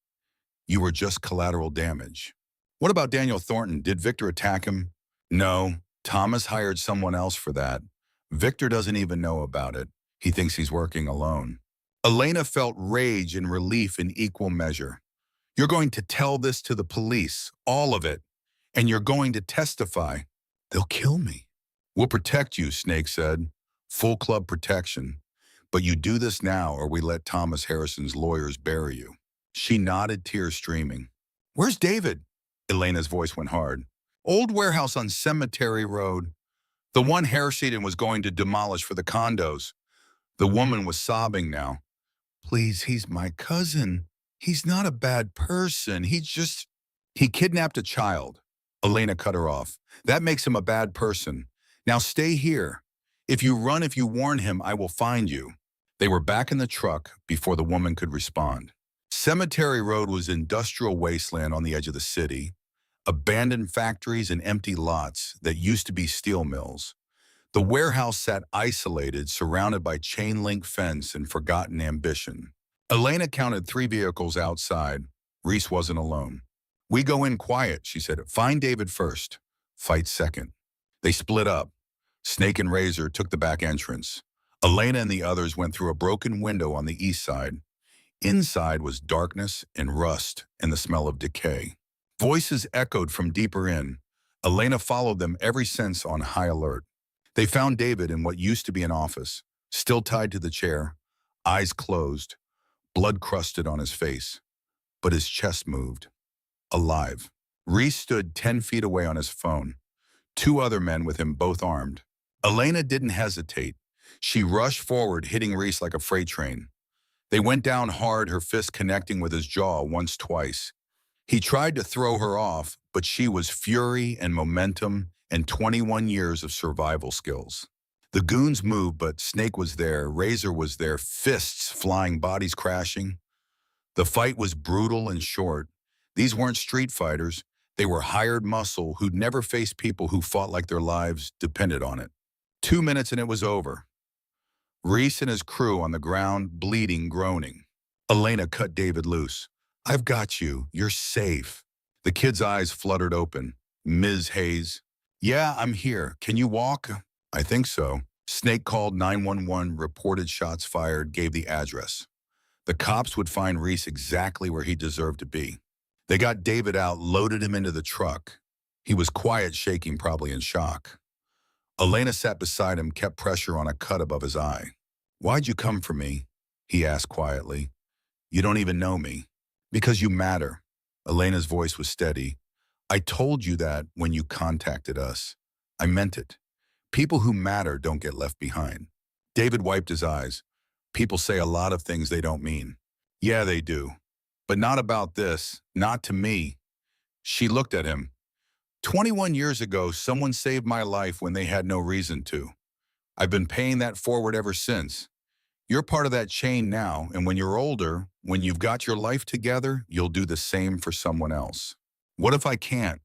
You were just collateral damage." "What about Daniel Thornton? Did Victor attack him?" "No. Thomas hired someone else for that. Victor doesn't even know about it. He thinks he's working alone." Elena felt rage and relief in equal measure. "You're going to tell this to the police, all of it, and you're going to testify." "They'll kill me." "We'll protect you," Snake said. "Full club protection. But you do this now or we let Thomas Harrison's lawyers bury you." She nodded, tears streaming. "Where's David?" Elena's voice went hard. "Old warehouse on Cemetery Road. The one Harrison was going to demolish for the condos." The woman was sobbing now. "Please, he's my cousin. He's not a bad person. He kidnapped a child." Elena cut her off. "That makes him a bad person. Now stay here. If you run, if you warn him, I will find you." They were back in the truck before the woman could respond. Cemetery Road was industrial wasteland on the edge of the city. Abandoned factories and empty lots that used to be steel mills. The warehouse sat isolated, surrounded by chain-link fence and forgotten ambition. Elena counted 3 vehicles outside. Reese wasn't alone. "We go in quiet," she said. "Find David first. Fight second." They split up. Snake and Razor took the back entrance. Elena and the others went through a broken window on the east side. Inside was darkness and rust and the smell of decay. Voices echoed from deeper in. Elena followed them, every sense on high alert. They found David in what used to be an office, still tied to the chair, eyes closed, blood crusted on his face. But his chest moved. alive. Reese stood 10 feet away on his phone. Two other men with him, both armed. Elena didn't hesitate. She rushed forward, hitting Reese like a freight train. They went down hard, her fist connecting with his jaw once, twice. He tried to throw her off, but she was fury and momentum and 21 years of survival skills. The goons moved, but Snake was there, Razor was there, fists flying, bodies crashing. The fight was brutal and short. These weren't street fighters. They were hired muscle who'd never faced people who fought like their lives depended on it. 2 minutes and it was over. Reese and his crew on the ground, bleeding, groaning. Elena cut David loose. "I've got you. You're safe." The kid's eyes fluttered open. "Ms. Hayes." "Yeah, I'm here. Can you walk?" "I think so." Snake called 911, reported shots fired, gave the address. The cops would find Reese exactly where he deserved to be. They got David out, loaded him into the truck. He was quiet, shaking, probably in shock. Elena sat beside him, kept pressure on a cut above his eye. "Why'd you come for me?" he asked quietly. "You don't even know me." "Because you matter." Elena's voice was steady. "I told you that when you contacted us. I meant it. People who matter don't get left behind." David wiped his eyes. "People say a lot of things they don't mean." "Yeah, they do. But not about this. Not to me." She looked at him. 21 years ago, someone saved my life when they had no reason to. I've been paying that forward ever since. You're part of that chain now, and when you're older, when you've got your life together, you'll do the same for someone else. What if I can't?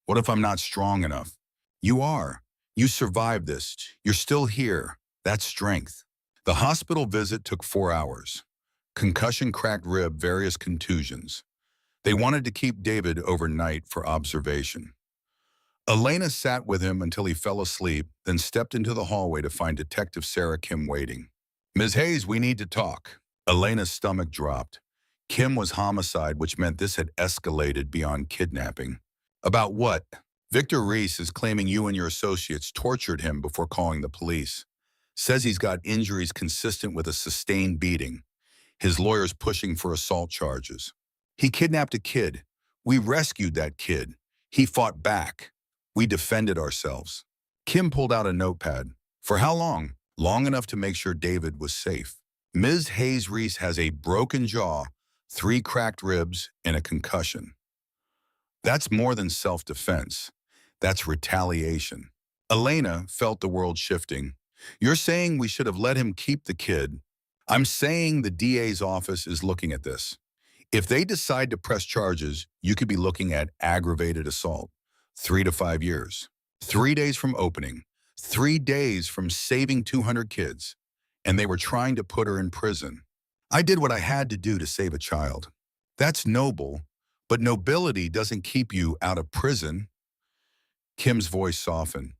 What if I'm not strong enough? You are. You survived this. You're still here. That's strength. The hospital visit took 4 hours. Concussion, cracked rib, various contusions. They wanted to keep David overnight for observation. Elena sat with him until he fell asleep, then stepped into the hallway to find Detective Sarah Kim waiting. "Ms. Hayes, we need to talk." Elena's stomach dropped. Kim was homicide, which meant this had escalated beyond kidnapping. "About what?" "Victor Reese is claiming you and your associates tortured him before calling the police. Says he's got injuries consistent with a sustained beating. His lawyer's pushing for assault charges. He kidnapped a kid. We rescued that kid. He fought back. We defended ourselves." Kim pulled out a notepad. "For how long?" "Long enough to make sure David was safe. Ms. Hayes Reese has a broken jaw, 3 cracked ribs, and a concussion. That's more than self-defense. That's retaliation." Elena felt the world shifting. "You're saying we should have let him keep the kid." "I'm saying the DA's office is looking at this. If they decide to press charges, you could be looking at aggravated assault, 3 to 5 years. 3 days from opening, 3 days from saving 200 kids, and they were trying to put her in prison. I did what I had to do to save a child. That's noble, but nobility doesn't keep you out of prison." Kim's voice softened.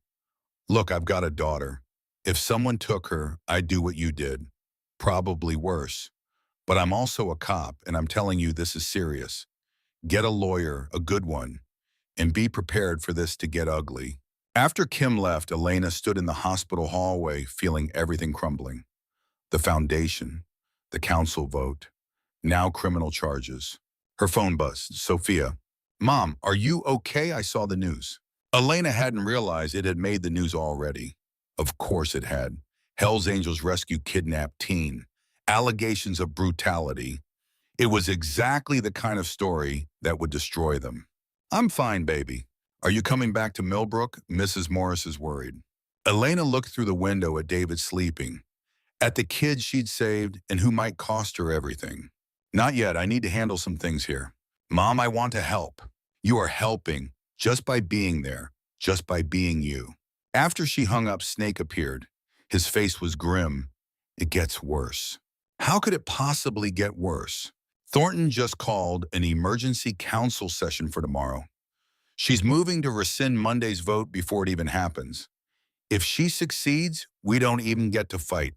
"Look, I've got a daughter. If someone took her, I'd do what you did. Probably worse. But I'm also a cop, and I'm telling you this is serious. Get a lawyer, a good one, and be prepared for this to get ugly." After Kim left, Elena stood in the hospital hallway, feeling everything crumbling. The foundation, the council vote, now criminal charges. Her phone buzzed. "Sophia." "Mom, are you okay? I saw the news." Elena hadn't realized it had made the news already. Of course it had. Hell's Angels rescue kidnapped teen. Allegations of brutality. It was exactly the kind of story that would destroy them. "I'm fine, baby. Are you coming back to Millbrook?" Mrs. Morris is worried. Elena looked through the window at David sleeping, at the kids she'd saved and who might cost her everything. "Not yet. I need to handle some things here." "Mom, I want to help." "You are helping just by being there, just by being you." After she hung up, Snake appeared. His face was grim. "It gets worse." "How could it possibly get worse?" "Thornton just called an emergency council session for tomorrow. She's moving to rescind Monday's vote before it even happens. If she succeeds, we don't even get to fight.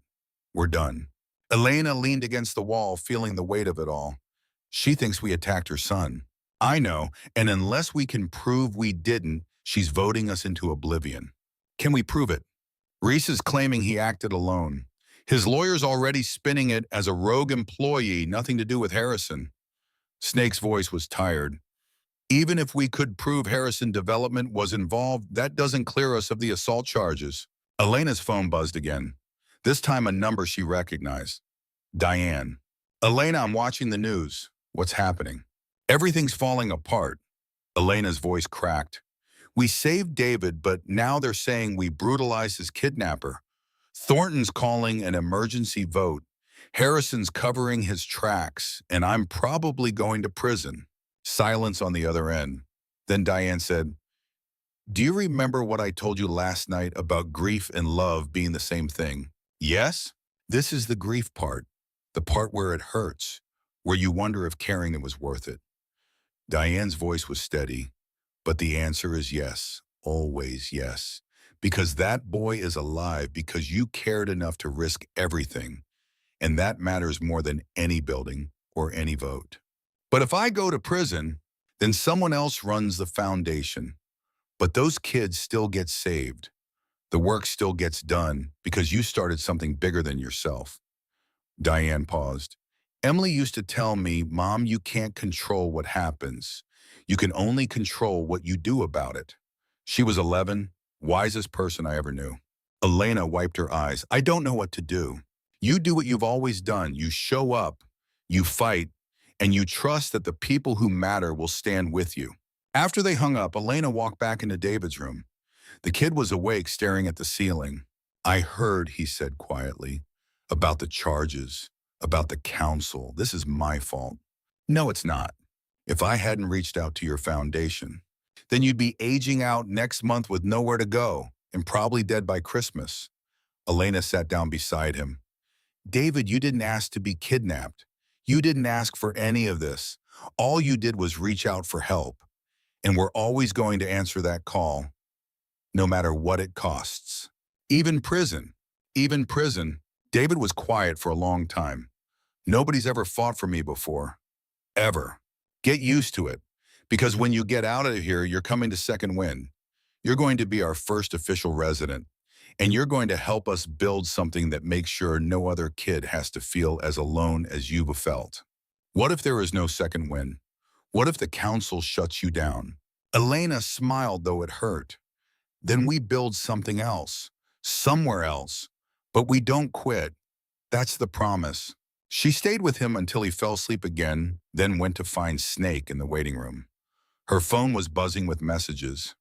We're done." Elena leaned against the wall, feeling the weight of it all. "She thinks we attacked her son." "I know, and unless we can prove we didn't, she's voting us into oblivion." "Can we prove it?" "Reese is claiming he acted alone. His lawyer's already spinning it as a rogue employee, nothing to do with Harrison." Snake's voice was tired. Even if we could prove Harrison Development was involved, that doesn't clear us of the assault charges. Elena's phone buzzed again. This time a number she recognized. Diane. Elena, I'm watching the news. What's happening? Everything's falling apart. Elena's voice cracked. We saved David, but now they're saying we brutalized his kidnapper. Thornton's calling an emergency vote. Harrison's covering his tracks, and I'm probably going to prison. Silence on the other end. Then Diane said, do you remember what I told you last night about grief and love being the same thing? Yes? This is the grief part, the part where it hurts, where you wonder if caring it was worth it. Diane's voice was steady, but the answer is yes, always yes. Because that boy is alive because you cared enough to risk everything, and that matters more than any building or any vote. But if I go to prison, then someone else runs the foundation. But those kids still get saved. The work still gets done because you started something bigger than yourself. Diane paused. Emily used to tell me, Mom, you can't control what happens. You can only control what you do about it. She was 11, wisest person I ever knew. Elena wiped her eyes. I don't know what to do. You do what you've always done. You show up, you fight, and you trust that the people who matter will stand with you. After they hung up, Elena walked back into David's room. The kid was awake, staring at the ceiling. I heard, he said quietly, about the charges, about the council. This is my fault. No, it's not. If I hadn't reached out to your foundation, then you'd be aging out next month with nowhere to go and probably dead by Christmas. Elena sat down beside him. David, you didn't ask to be kidnapped. You didn't ask for any of this. All you did was reach out for help. And we're always going to answer that call, no matter what it costs. Even prison. David was quiet for a long time. Nobody's ever fought for me before. Ever. Get used to it. Because when you get out of here, you're coming to Second Wind. You're going to be our first official resident. And you're going to help us build something that makes sure no other kid has to feel as alone as you've felt. What if there is no Second Wind? What if the council shuts you down? Elena smiled, though it hurt. Then we build something else, somewhere else. But we don't quit. That's the promise. She stayed with him until he fell asleep again, then went to find Snake in the waiting room. Her phone was buzzing with messages.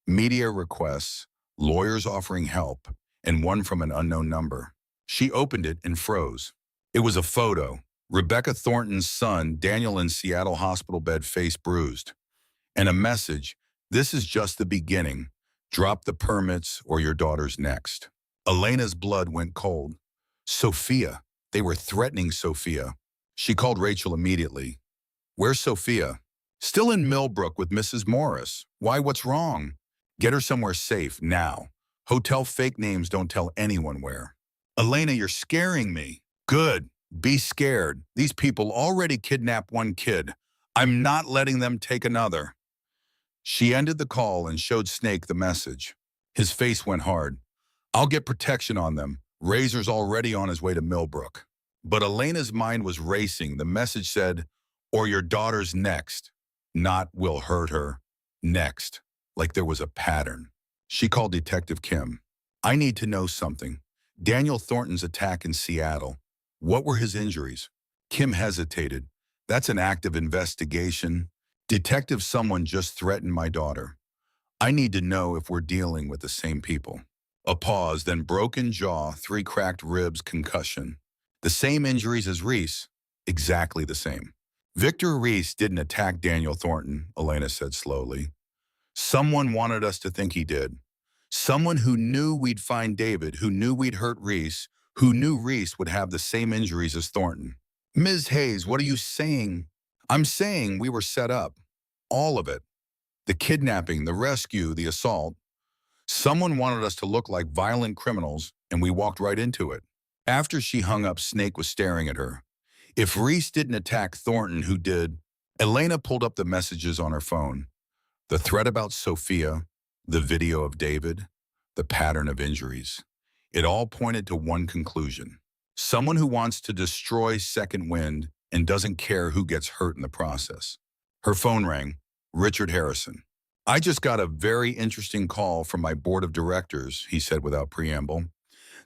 Media requests, lawyers offering help, and one from an unknown number. She opened it and froze. It was a photo. Rebecca Thornton's son, Daniel, in Seattle hospital bed, face bruised. And a message, this is just the beginning. Drop the permits or your daughter's next. Elena's blood went cold. Sophia. They were threatening Sophia. She called Rachel immediately. Where's Sophia? Still in Millbrook with Mrs. Morris. Why, what's wrong? Get her somewhere safe, now. Hotel fake names don't tell anyone where. Elena, you're scaring me. Good. Be scared. These people already kidnapped one kid. I'm not letting them take another. She ended the call and showed Snake the message. His face went hard. I'll get protection on them. Razor's already on his way to Millbrook. But Elena's mind was racing. The message said, or your daughter's next. Not will hurt her. Next. Like there was a pattern. She called Detective Kim. I need to know something. Daniel Thornton's attack in Seattle. What were his injuries? Kim hesitated. That's an active investigation. Detective, someone just threatened my daughter. I need to know if we're dealing with the same people. A pause, then broken jaw, 3 cracked ribs, concussion. The same injuries as Reese. Exactly the same. Victor Reese didn't attack Daniel Thornton, Elena said slowly. Someone wanted us to think he did. Someone who knew we'd find David, who knew we'd hurt Reese, who knew Reese would have the same injuries as Thornton. Ms. Hayes, what are you saying? I'm saying we were set up. All of it. The kidnapping, the rescue, the assault. Someone wanted us to look like violent criminals, and we walked right into it. After she hung up, Snake was staring at her. If Reese didn't attack Thornton, who did? Elena pulled up the messages on her phone. The threat about Sophia, the video of David, the pattern of injuries. It all pointed to one conclusion. Someone who wants to destroy Second Wind and doesn't care who gets hurt in the process. Her phone rang. Richard Harrison. I just got a very interesting call from my board of directors, he said without preamble.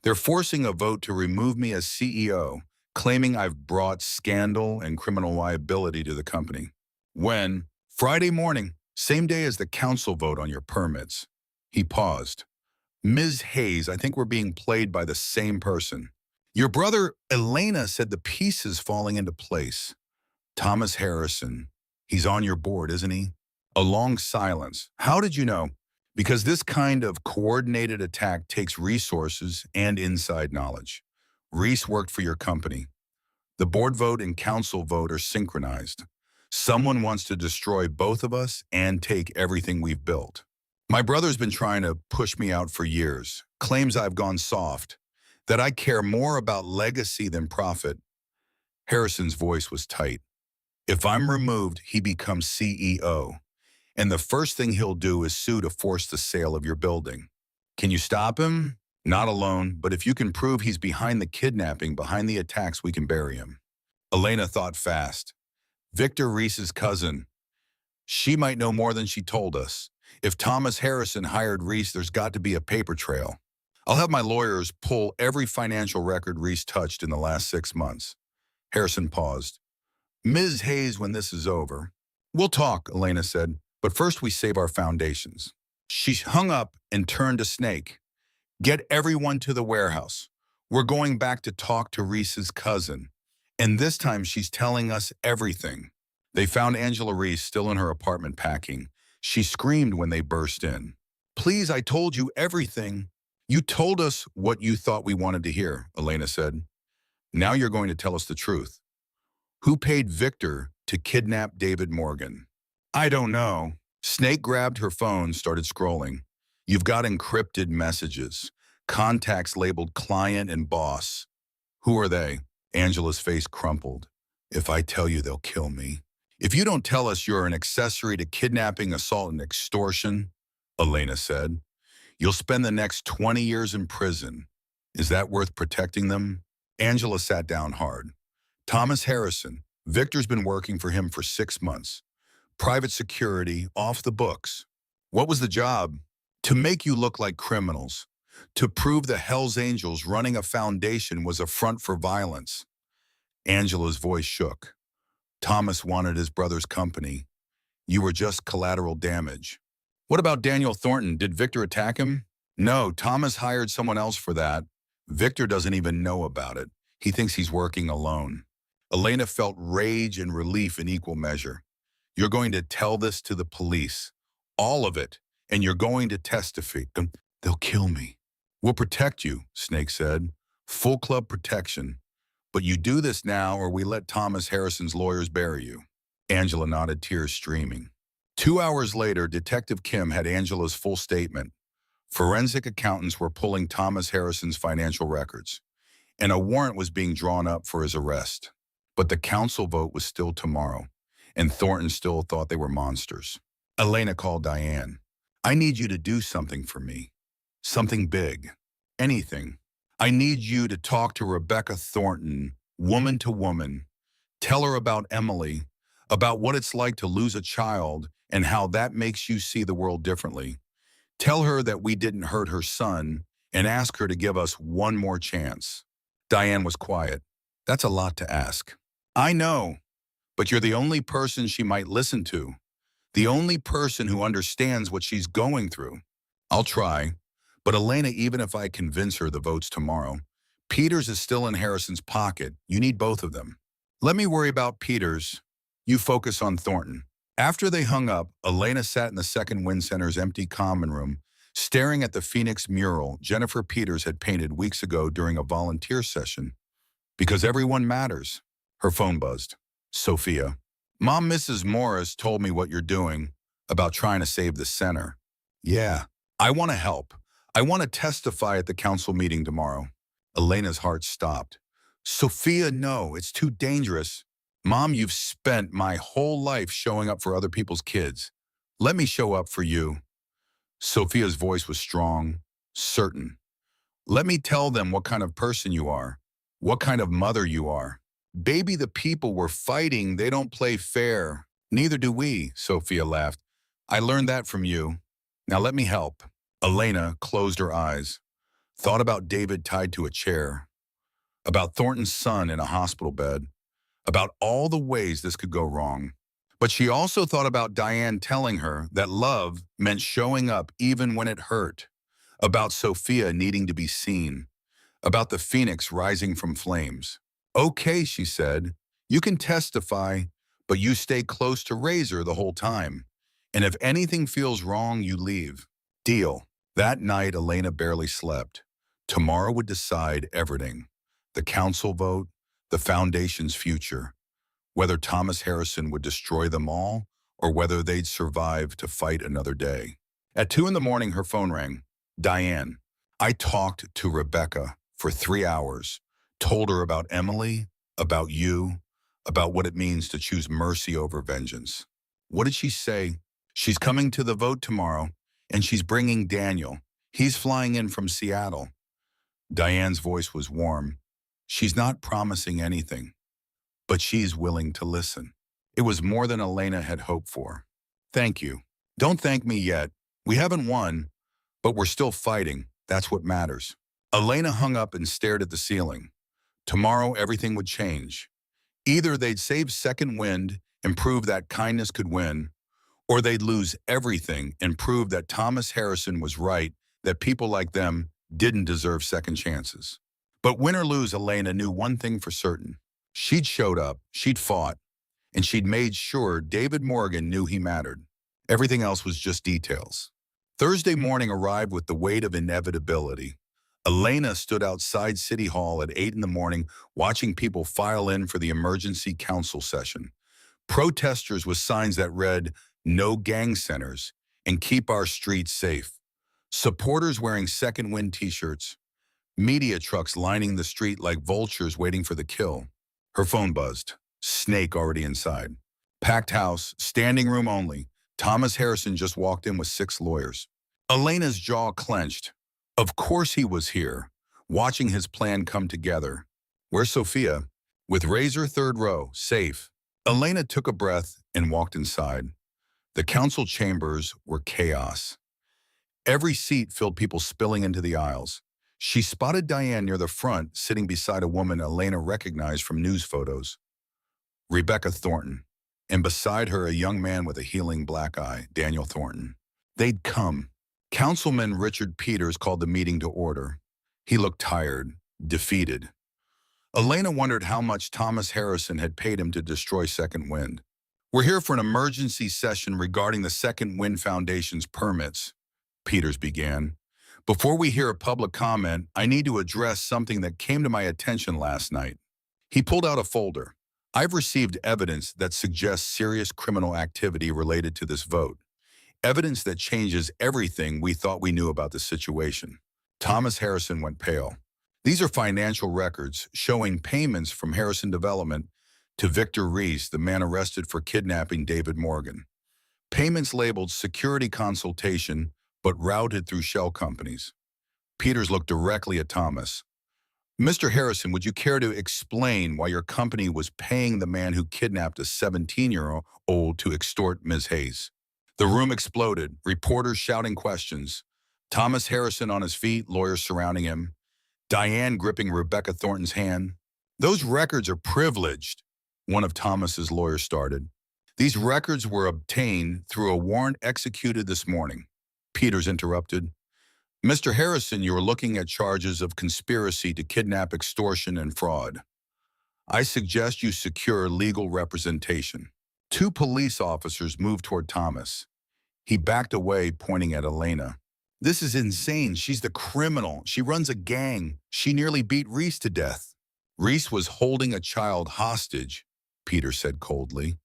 They're forcing a vote to remove me as CEO, claiming I've brought scandal and criminal liability to the company. When? Friday morning, same day as the council vote on your permits. He paused. Ms. Hayes, I think we're being played by the same person. Your brother, Elena, said the pieces falling into place. Thomas Harrison. He's on your board, isn't he? A long silence. How did you know? Because this kind of coordinated attack takes resources and inside knowledge. Reese worked for your company. The board vote and council vote are synchronized. Someone wants to destroy both of us and take everything we've built. My brother's been trying to push me out for years, claims I've gone soft, that I care more about legacy than profit. Harrison's voice was tight. If I'm removed, he becomes CEO. And the first thing he'll do is sue to force the sale of your building. Can you stop him? Not alone, but if you can prove he's behind the kidnapping, behind the attacks, we can bury him. Elena thought fast. Victor Reese's cousin. She might know more than she told us. If Thomas Harrison hired Reese, there's got to be a paper trail. I'll have my lawyers pull every financial record Reese touched in the last 6 months. Harrison paused. Ms. Hayes, when this is over. We'll talk, Elena said, but first we save our foundations. She hung up and turned to Snake. Get everyone to the warehouse. We're going back to talk to Reese's cousin. And this time she's telling us everything. They found Angela Reese still in her apartment packing. She screamed when they burst in. Please, I told you everything. You told us what you thought we wanted to hear, Elena said. Now you're going to tell us the truth. Who paid Victor to kidnap David Morgan? I don't know. Snake grabbed her phone, started scrolling. You've got encrypted messages. Contacts labeled client and boss. Who are they? Angela's face crumpled. If I tell you, they'll kill me. If you don't tell us you're an accessory to kidnapping, assault, and extortion, Elena said, you'll spend the next 20 years in prison. Is that worth protecting them? Angela sat down hard. Thomas Harrison. Victor's been working for him for 6 months. Private security, off the books. What was the job? To make you look like criminals. To prove the Hells Angels running a foundation was a front for violence. Angela's voice shook. Thomas wanted his brother's company. You were just collateral damage. What about Daniel Thornton? Did Victor attack him? No, Thomas hired someone else for that. Victor doesn't even know about it. He thinks he's working alone. Elena felt rage and relief in equal measure. You're going to tell this to the police. All of it. And you're going to testify. They'll kill me. We'll protect you, Snake said. Full club protection. But you do this now or we let Thomas Harrison's lawyers bury you. Angela nodded, tears streaming. 2 hours later, Detective Kim had Angela's full statement. Forensic accountants were pulling Thomas Harrison's financial records, and a warrant was being drawn up for his arrest. But the council vote was still tomorrow, and Thornton still thought they were monsters. Elena called Diane. I need you to do something for me. Something big. Anything. I need you to talk to Rebecca Thornton, woman to woman. Tell her about Emily, about what it's like to lose a child and how that makes you see the world differently. Tell her that we didn't hurt her son and ask her to give us one more chance. Diane was quiet. That's a lot to ask. I know, but you're the only person she might listen to. The only person who understands what she's going through. I'll try. But Elena, even if I convince her the vote's tomorrow, Peters is still in Harrison's pocket. You need both of them. Let me worry about Peters. You focus on Thornton. After they hung up, Elena sat in the Second Wind Center's empty common room, staring at the Phoenix mural Jennifer Peters had painted weeks ago during a volunteer session. Because everyone matters. Her phone buzzed. Sophia. Mom, Mrs. Morris told me what you're doing about trying to save the center. Yeah, I want to help. I want to testify at the council meeting tomorrow. Elena's heart stopped. Sophia, no, it's too dangerous. Mom, you've spent my whole life showing up for other people's kids. Let me show up for you. Sophia's voice was strong, certain. Let me tell them what kind of person you are, what kind of mother you are. Baby, the people we're fighting, they don't play fair. Neither do we, Sophia laughed. I learned that from you. Now let me help. Elena closed her eyes, thought about David tied to a chair, about Thornton's son in a hospital bed, about all the ways this could go wrong. But she also thought about Diane telling her that love meant showing up even when it hurt, about Sophia needing to be seen, about the phoenix rising from flames. Okay, she said, you can testify, but you stay close to Razor the whole time. And if anything feels wrong, you leave. Deal. That night, Elena barely slept. Tomorrow would decide everything. The council vote, the foundation's future, whether Thomas Harrison would destroy them all or whether they'd survive to fight another day. At 2 in the morning, her phone rang. Diane, I talked to Rebecca for 3 hours, told her about Emily, about you, about what it means to choose mercy over vengeance. What did she say? She's coming to the vote tomorrow, and she's bringing Daniel. He's flying in from Seattle. Diane's voice was warm. She's not promising anything, but she's willing to listen. It was more than Elena had hoped for. Thank you. Don't thank me yet. We haven't won, but we're still fighting. That's what matters. Elena hung up and stared at the ceiling. Tomorrow, everything would change. Either they'd save Second Wind and prove that kindness could win, or they'd lose everything and prove that Thomas Harrison was right, that people like them didn't deserve second chances. But win or lose, Elena knew one thing for certain. She'd showed up, she'd fought, and she'd made sure David Morgan knew he mattered. Everything else was just details. Thursday morning arrived with the weight of inevitability. Elena stood outside City Hall at 8 in the morning, watching people file in for the emergency council session. Protesters with signs that read, "No gang centers," and "Keep our streets safe." Supporters wearing Second Wind t-shirts. Media trucks lining the street like vultures waiting for the kill. Her phone buzzed. Snake already inside. Packed house, standing room only. Thomas Harrison just walked in with 6 lawyers. Elena's jaw clenched. Of course he was here, watching his plan come together. Where's Sophia? With Razor, 3rd row, safe. Elena took a breath and walked inside. The council chambers were chaos. Every seat filled people spilling into the aisles. She spotted Diane near the front, sitting beside a woman Elena recognized from news photos. Rebecca Thornton, and beside her a young man with a healing black eye, Daniel Thornton. They'd come. Councilman Richard Peters called the meeting to order. He looked tired, defeated. Elena wondered how much Thomas Harrison had paid him to destroy Second Wind. We're here for an emergency session regarding the Second Wind Foundation's permits, Peters began. Before we hear a public comment, I need to address something that came to my attention last night. He pulled out a folder. I've received evidence that suggests serious criminal activity related to this vote. Evidence that changes everything we thought we knew about the situation. Thomas Harrison went pale. These are financial records showing payments from Harrison Development to Victor Reese, the man arrested for kidnapping David Morgan. Payments labeled security consultation, but routed through shell companies. Peters looked directly at Thomas. Mr. Harrison, would you care to explain why your company was paying the man who kidnapped a 17-year-old to extort Ms. Hayes? The room exploded, reporters shouting questions. Thomas Harrison on his feet, lawyers surrounding him. Diane gripping Rebecca Thornton's hand. Those records are privileged, one of Thomas's lawyers started. These records were obtained through a warrant executed this morning. Peters interrupted. Mr. Harrison, you are looking at charges of conspiracy to kidnap, extortion, and fraud. I suggest you secure legal representation. 2 police officers moved toward Thomas. He backed away, pointing at Elena. This is insane. She's the criminal. She runs a gang. She nearly beat Reese to death. Reese was holding a child hostage, Peter said coldly.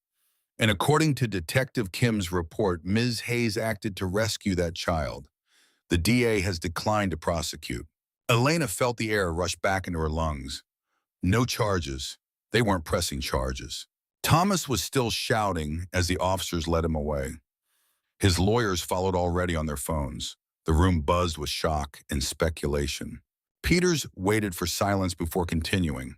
And according to Detective Kim's report, Ms. Hayes acted to rescue that child. The DA has declined to prosecute. Elena felt the air rush back into her lungs. No charges. They weren't pressing charges. Thomas was still shouting as the officers led him away. His lawyers followed already on their phones. The room buzzed with shock and speculation. Peters waited for silence before continuing.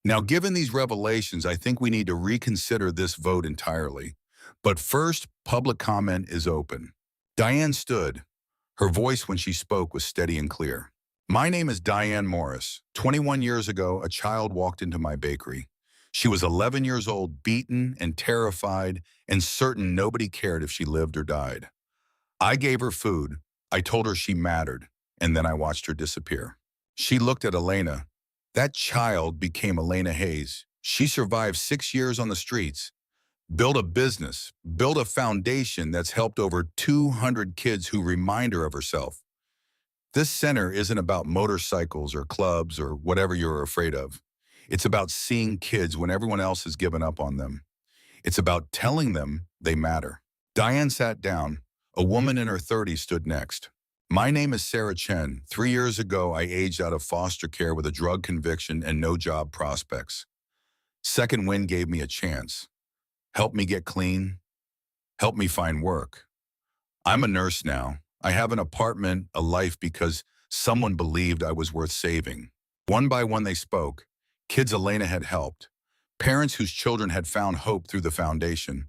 Now, given these revelations, I think we need to reconsider this vote entirely. But first, public comment is open. Diane stood. Her voice when she spoke was steady and clear. My name is Diane Morris. 21 years ago, a child walked into my bakery. She was 11 years old, beaten and terrified, and certain nobody cared if she lived or died. I gave her food. I told her she mattered, and then I watched her disappear. She looked at Elena. That child became Elena Hayes. She survived 6 years on the streets, built a business, built a foundation that's helped over 200 kids who remind her of herself. This center isn't about motorcycles or clubs or whatever you're afraid of. It's about seeing kids when everyone else has given up on them. It's about telling them they matter. Diane sat down. A woman in her 30s stood next. My name is Sarah Chen. 3 years ago, I aged out of foster care with a drug conviction and no job prospects. Second Wind gave me a chance. Helped me get clean. Helped me find work. I'm a nurse now. I have an apartment, a life because someone believed I was worth saving. One by one they spoke. Kids Elena had helped. Parents whose children had found hope through the foundation.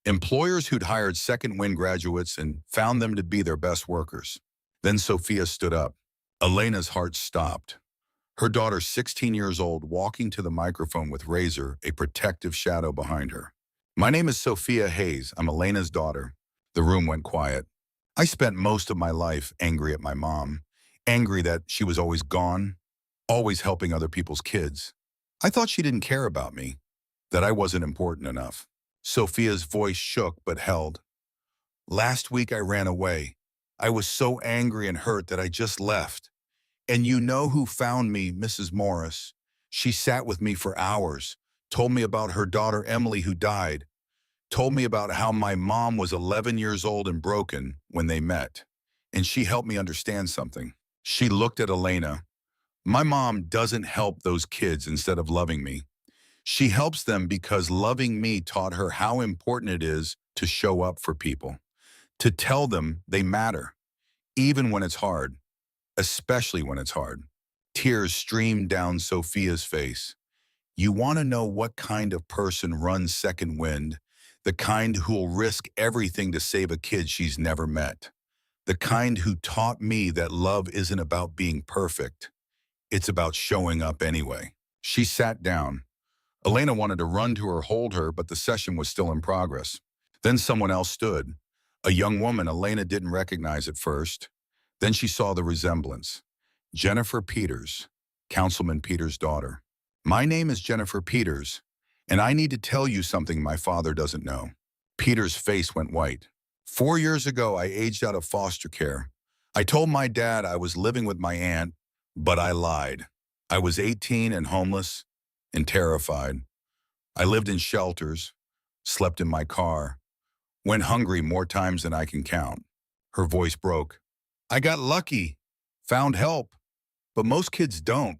Employers who'd hired Second Wind graduates and found them to be their best workers. Then Sophia stood up. Elena's heart stopped. Her daughter, 16 years old, walking to the microphone with Razor, a protective shadow behind her. My name is Sophia Hayes. I'm Elena's daughter. The room went quiet. I spent most of my life angry at my mom, angry that she was always gone, always helping other people's kids. I thought she didn't care about me, that I wasn't important enough. Sophia's voice shook but held. Last week I ran away. I was so angry and hurt that I just left. And you know who found me, Mrs. Morris? She sat with me for hours, told me about her daughter Emily who died, told me about how my mom was 11 years old and broken when they met. And she helped me understand something. She looked at Elena. My mom doesn't help those kids instead of loving me. She helps them because loving me taught her how important it is to show up for people, to tell them they matter, even when it's hard, especially when it's hard. Tears streamed down Sophia's face. You want to know what kind of person runs Second Wind? The kind who'll risk everything to save a kid she's never met. The kind who taught me that love isn't about being perfect. It's about showing up anyway. She sat down. Elena wanted to run to her, hold her, but the session was still in progress. Then someone else stood. A young woman Elena didn't recognize at first. Then she saw the resemblance. Jennifer Peters, Councilman Peters' daughter. My name is Jennifer Peters, and I need to tell you something my father doesn't know. Peters' face went white. 4 years ago, I aged out of foster care. I told my dad I was living with my aunt, but I lied. I was 18 and homeless and terrified. I lived in shelters, slept in my car, went hungry more times than I can count. Her voice broke. I got lucky, found help, but most kids don't.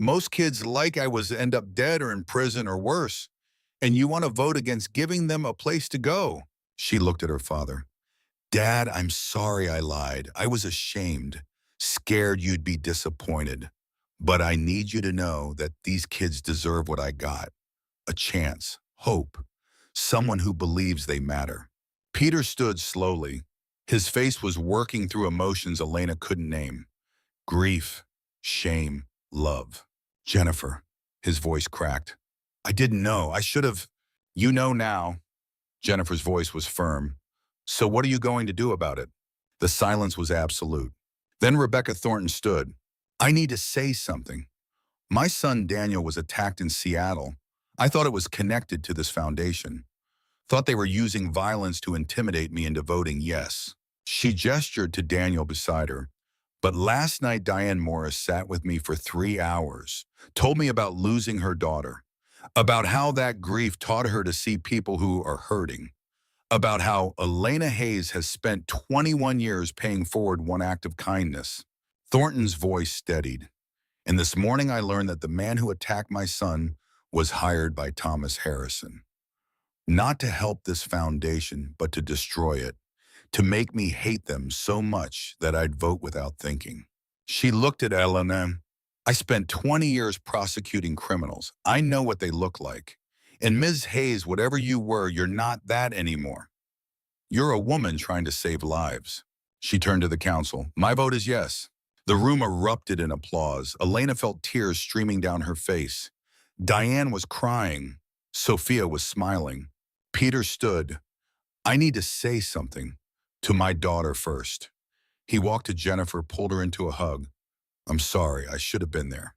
Most kids like I was end up dead or in prison or worse. And you want to vote against giving them a place to go. She looked at her father. Dad, I'm sorry I lied. I was ashamed, scared you'd be disappointed. But I need you to know that these kids deserve what I got. A chance, hope, someone who believes they matter. Peter stood slowly. His face was working through emotions Elena couldn't name. Grief, shame, love. Jennifer, his voice cracked. I didn't know. I should have. You know now. Jennifer's voice was firm. So what are you going to do about it? The silence was absolute. Then Rebecca Thornton stood. I need to say something. My son Daniel was attacked in Seattle. I thought it was connected to this foundation. Thought they were using violence to intimidate me into voting yes. She gestured to Daniel beside her. But last night Diane Morris sat with me for 3 hours, told me about losing her daughter, about how that grief taught her to see people who are hurting, about how Elena Hayes has spent 21 years paying forward one act of kindness. Thornton's voice steadied. And this morning I learned that the man who attacked my son was hired by Thomas Harrison. Not to help this foundation, but to destroy it. To make me hate them so much that I'd vote without thinking. She looked at Elena. I spent 20 years prosecuting criminals. I know what they look like. And Ms. Hayes, whatever you were, you're not that anymore. You're a woman trying to save lives. She turned to the council. My vote is yes. The room erupted in applause. Elena felt tears streaming down her face. Diane was crying. Sophia was smiling. Peter stood. I need to say something to my daughter first. He walked to Jennifer, pulled her into a hug. I'm sorry, I should have been there.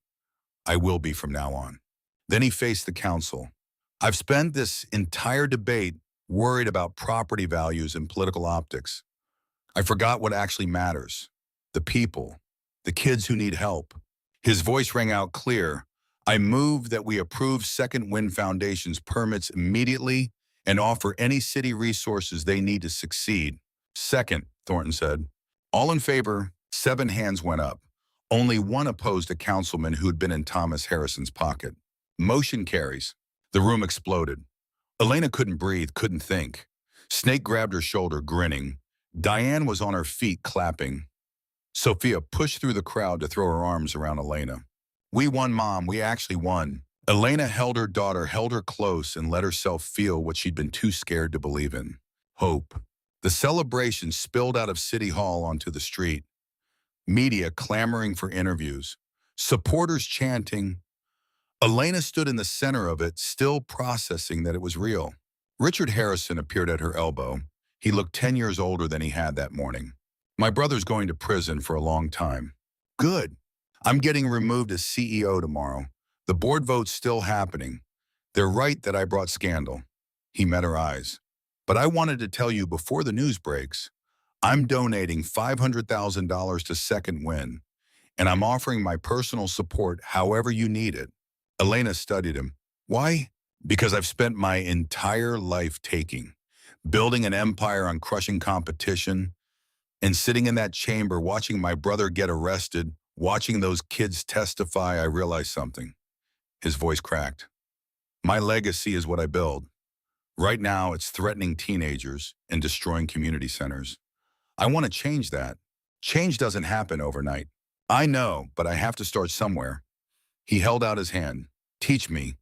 I will be from now on. Then he faced the council. I've spent this entire debate worried about property values and political optics. I forgot what actually matters. The people, the kids who need help. His voice rang out clear. I move that we approve Second Wind Foundation's permits immediately and offer any city resources they need to succeed. Second, Thornton said. All in favor, 7 hands went up. Only one opposed a councilman who'd been in Thomas Harrison's pocket. Motion carries. The room exploded. Elena couldn't breathe, couldn't think. Snake grabbed her shoulder, grinning. Diane was on her feet, clapping. Sophia pushed through the crowd to throw her arms around Elena. We won, Mom. We actually won. Elena held her daughter, held her close, and let herself feel what she'd been too scared to believe in. Hope. The celebration spilled out of City Hall onto the street. Media clamoring for interviews. Supporters chanting. Elena stood in the center of it, still processing that it was real. Richard Harrison appeared at her elbow. He looked 10 years older than he had that morning. My brother's going to prison for a long time. Good. I'm getting removed as CEO tomorrow. The board vote's still happening. They're right that I brought scandal. He met her eyes. But I wanted to tell you before the news breaks, I'm donating $500,000 to Second Wind, and I'm offering my personal support however you need it. Elena studied him. Why? Because I've spent my entire life building an empire on crushing competition, and sitting in that chamber watching my brother get arrested, watching those kids testify, I realized something. His voice cracked. My legacy is what I build. Right now, it's threatening teenagers and destroying community centers. I want to change that. Change doesn't happen overnight. I know, but I have to start somewhere. He held out his hand. Teach me.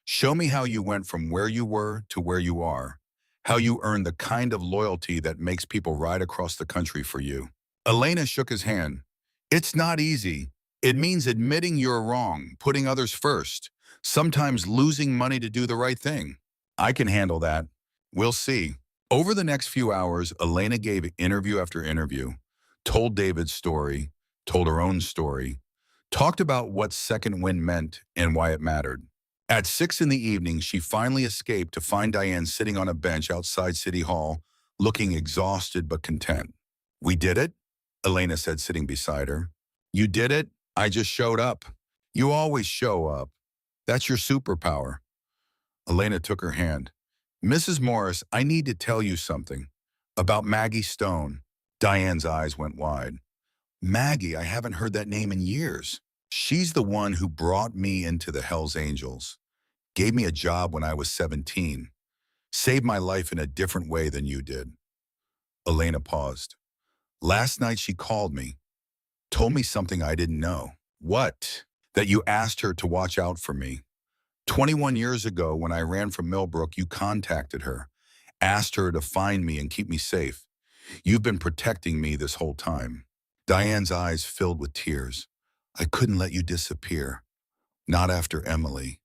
Show me how you went from where you were to where you are. How you earned the kind of loyalty that makes people ride across the country for you. Elena shook his hand. It's not easy. It means admitting you're wrong, putting others first, sometimes losing money to do the right thing. I can handle that. We'll see. Over the next few hours, Elena gave interview after interview, told David's story, told her own story, talked about what Second Wind meant and why it mattered. At 6 in the evening, she finally escaped to find Diane sitting on a bench outside City Hall, looking exhausted but content. We did it, Elena said, sitting beside her. You did it? I just showed up. You always show up. That's your superpower. Elena took her hand. Mrs. Morris, I need to tell you something. About Maggie Stone. Diane's eyes went wide. Maggie, I haven't heard that name in years. She's the one who brought me into the Hells Angels, gave me a job when I was 17, saved my life in a different way than you did. Elena paused. Last night she called me, told me something I didn't know. What? That you asked her to watch out for me. 21 years ago, when I ran from Millbrook, you contacted her, asked her to find me and keep me safe. You've been protecting me this whole time. Diane's eyes filled with tears. I couldn't let you disappear. Not after Emily.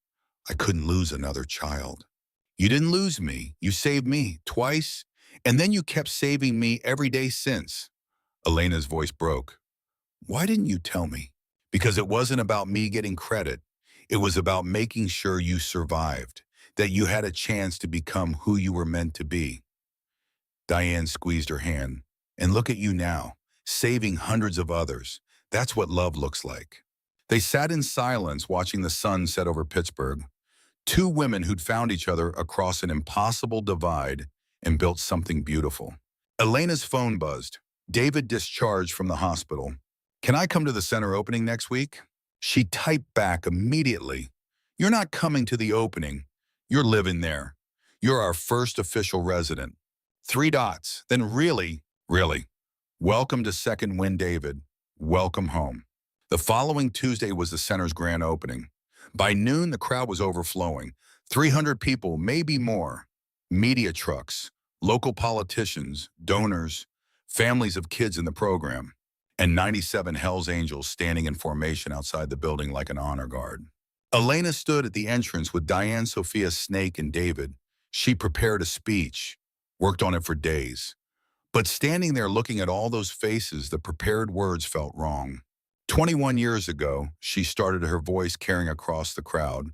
I couldn't lose another child. You didn't lose me. You saved me twice, and then you kept saving me every day since. Elena's voice broke. Why didn't you tell me? Because it wasn't about me getting credit. It was about making sure you survived, that you had a chance to become who you were meant to be. Diane squeezed her hand. And look at you now, saving hundreds of others. That's what love looks like. They sat in silence watching the sun set over Pittsburgh. Two women who'd found each other across an impossible divide and built something beautiful. Elena's phone buzzed. David discharged from the hospital. Can I come to the center opening next week? She typed back immediately. You're not coming to the opening. You're living there. You're our first official resident. 3 dots. Then really. Welcome to Second Wind, David. Welcome home. The following Tuesday was the center's grand opening. By noon, the crowd was overflowing. 300 people, maybe more. Media trucks, local politicians, donors, families of kids in the program, and 97 Hells Angels standing in formation outside the building like an honor guard. Elena stood at the entrance with Diane, Sophia, Snake, and David. She prepared a speech, worked on it for days. But standing there looking at all those faces, the prepared words felt wrong. 21 years ago, she started her voice carrying across the crowd.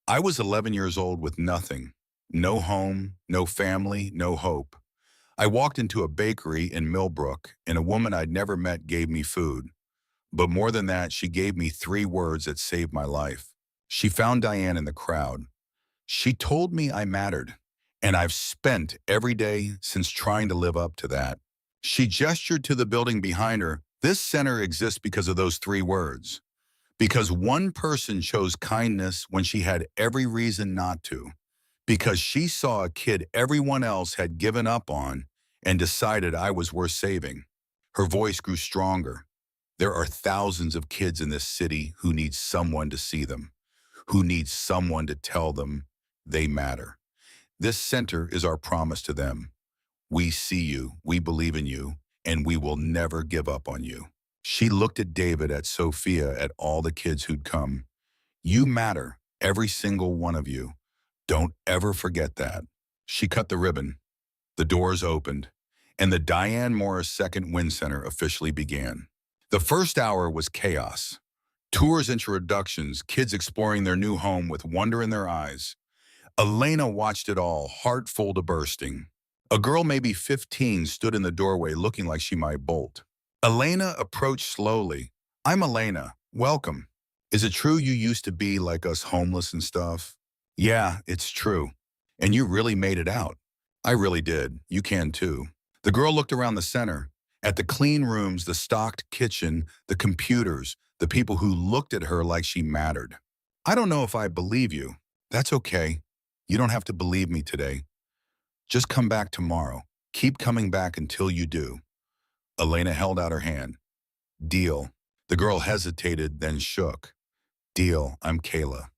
I was 11 years old with nothing. No home, no family, no hope. I walked into a bakery in Millbrook, and a woman I'd never met gave me food. But more than that, she gave me 3 words that saved my life. She found Diane in the crowd. She told me I mattered, and I've spent every day since trying to live up to that. She gestured to the building behind her. This center exists because of those 3 words. Because one person chose kindness when she had every reason not to. Because she saw a kid everyone else had given up on and decided I was worth saving. Her voice grew stronger. There are thousands of kids in this city who need someone to see them, who need someone to tell them they matter. This center is our promise to them. We see you, we believe in you, and we will never give up on you. She looked at David, at Sophia, at all the kids who'd come. You matter, every single one of you. Don't ever forget that. She cut the ribbon. The doors opened, and the Diane Morris Second Wind Center officially began. The first hour was chaos. Tours, introductions, kids exploring their new home with wonder in their eyes. Elena watched it all, heart full to bursting. A girl maybe 15 stood in the doorway looking like she might bolt. Elena approached slowly. I'm Elena. Welcome. Is it true you used to be like us, homeless and stuff? Yeah, it's true. And you really made it out. I really did. You can too. The girl looked around the center, at the clean rooms, the stocked kitchen, the computers, the people who looked at her like she mattered. I don't know if I believe you. That's okay. You don't have to believe me today. Just come back tomorrow. Keep coming back until you do. Elena held out her hand. Deal. The girl hesitated, then shook. Deal. I'm Kayla.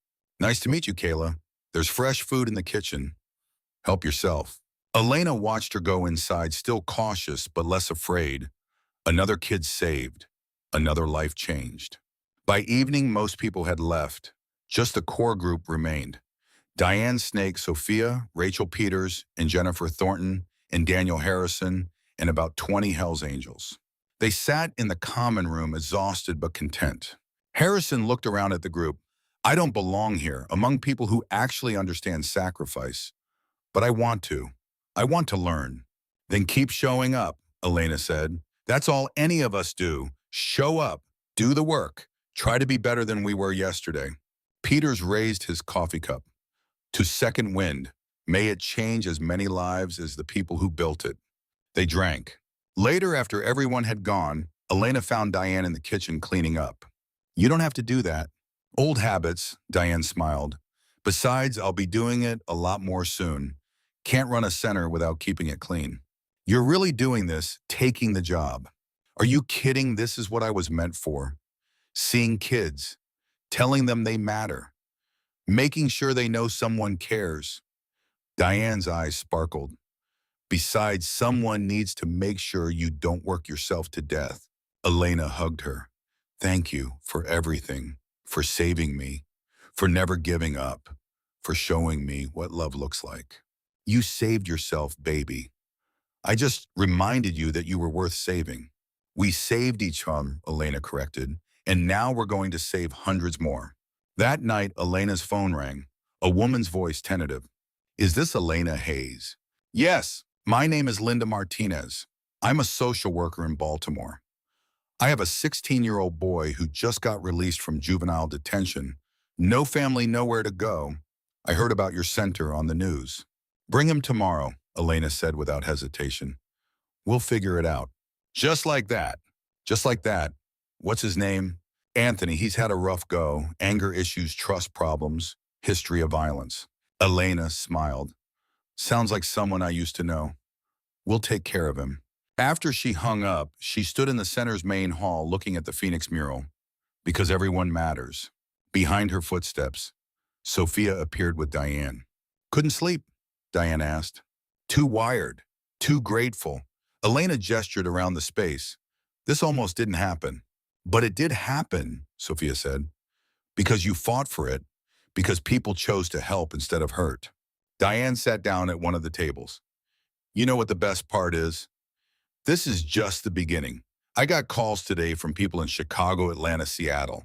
Nice to meet you, Kayla. There's fresh food in the kitchen. Help yourself. Elena watched her go inside, still cautious but less afraid. Another kid saved. Another life changed. By evening, most people had left. Just the core group remained. Diane, Snake, Sophia, Rachel Peters, and Jennifer Thornton, and Daniel Harrison, and about 20 Hells Angels. They sat in the common room, exhausted but content. Harrison looked around at the group. I don't belong here, among people who actually understand sacrifice. But I want to. I want to learn. Then keep showing up, Elena said. That's all any of us do. Show up. Do the work. Try to be better than we were yesterday. Peters raised his coffee cup. To Second Wind, may it change as many lives as the people who built it. They drank. Later, after everyone had gone, Elena found Diane in the kitchen cleaning up. You don't have to do that. Old habits, Diane smiled. Besides, I'll be doing it a lot more soon. Can't run a center without keeping it clean. You're really doing this, taking the job. Are you kidding? This is what I was meant for. Seeing kids, telling them they matter, making sure they know someone cares. Diane's eyes sparkled. Besides, someone needs to make sure you don't work yourself to death. Elena hugged her. Thank you for everything, for saving me, for never giving up, for showing me what love looks like. You saved yourself, baby. I just reminded you that you were worth saving. We saved each other, Elena corrected, and now we're going to save hundreds more. That night, Elena's phone rang, a woman's voice tentative. Is this Elena Hayes? Yes, my name is Linda Martinez. I'm a social worker in Baltimore. I have a 16-year-old boy who just got released from juvenile detention. No family, nowhere to go. I heard about your center on the news. Bring him tomorrow, Elena said without hesitation. We'll figure it out. Just like that. Just like that. What's his name? Anthony. He's had a rough go. Anger issues, trust problems, history of violence. Elena smiled. Sounds like someone I used to know. We'll take care of him. After she hung up, she stood in the center's main hall looking at the Phoenix mural. Because everyone matters. Behind her footsteps, Sophia appeared with Diane. Couldn't sleep? Diane asked. Too wired. Too grateful. Elena gestured around the space. This almost didn't happen. But it did happen, Sophia said, because you fought for it, because people chose to help instead of hurt. Diane sat down at one of the tables. You know what the best part is? This is just the beginning. I got calls today from people in Chicago, Atlanta, Seattle,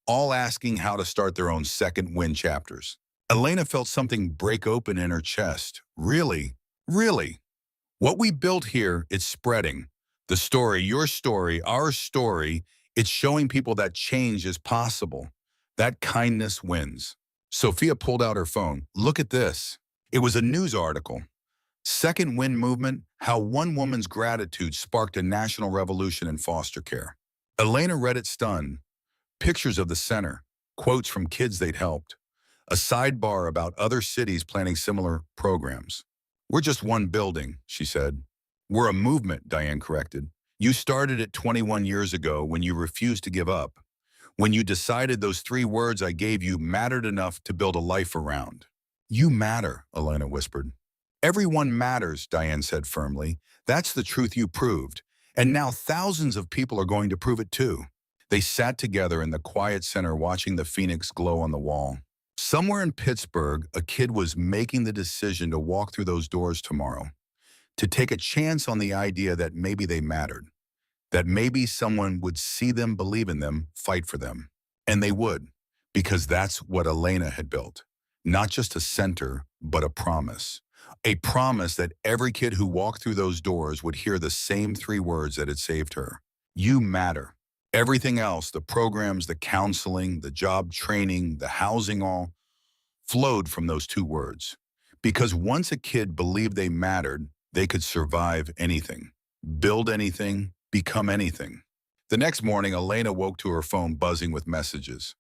all asking how to start their own second win chapters. Elena felt something break open in her chest. Really? Really? What we built here, it's spreading. The story, your story, our story, it's showing people that change is possible. That kindness wins. Sophia pulled out her phone. Look at this. It was a news article. Second Wind Movement, how one woman's gratitude sparked a national revolution in foster care. Elena read it stunned. Pictures of the center, quotes from kids they'd helped, a sidebar about other cities planning similar programs. We're just one building, she said. We're a movement, Diane corrected. You started it 21 years ago when you refused to give up, when you decided those 3 words I gave you mattered enough to build a life around. You matter, Elena whispered. Everyone matters, Diane said firmly. That's the truth you proved. And now thousands of people are going to prove it too. They sat together in the quiet center watching the phoenix glow on the wall. Somewhere in Pittsburgh, a kid was making the decision to walk through those doors tomorrow, to take a chance on the idea that maybe they mattered, that maybe someone would see them, believe in them, fight for them. And they would, because that's what Elena had built. Not just a center, but a promise. A promise that every kid who walked through those doors would hear the same 3 words that had saved her. You matter. Everything else, the programs, the counseling, the job training, the housing, all flowed from those 2 words. Because once a kid believed they mattered, they could survive anything, build anything, become anything. The next morning, Elena woke to her phone buzzing with messages.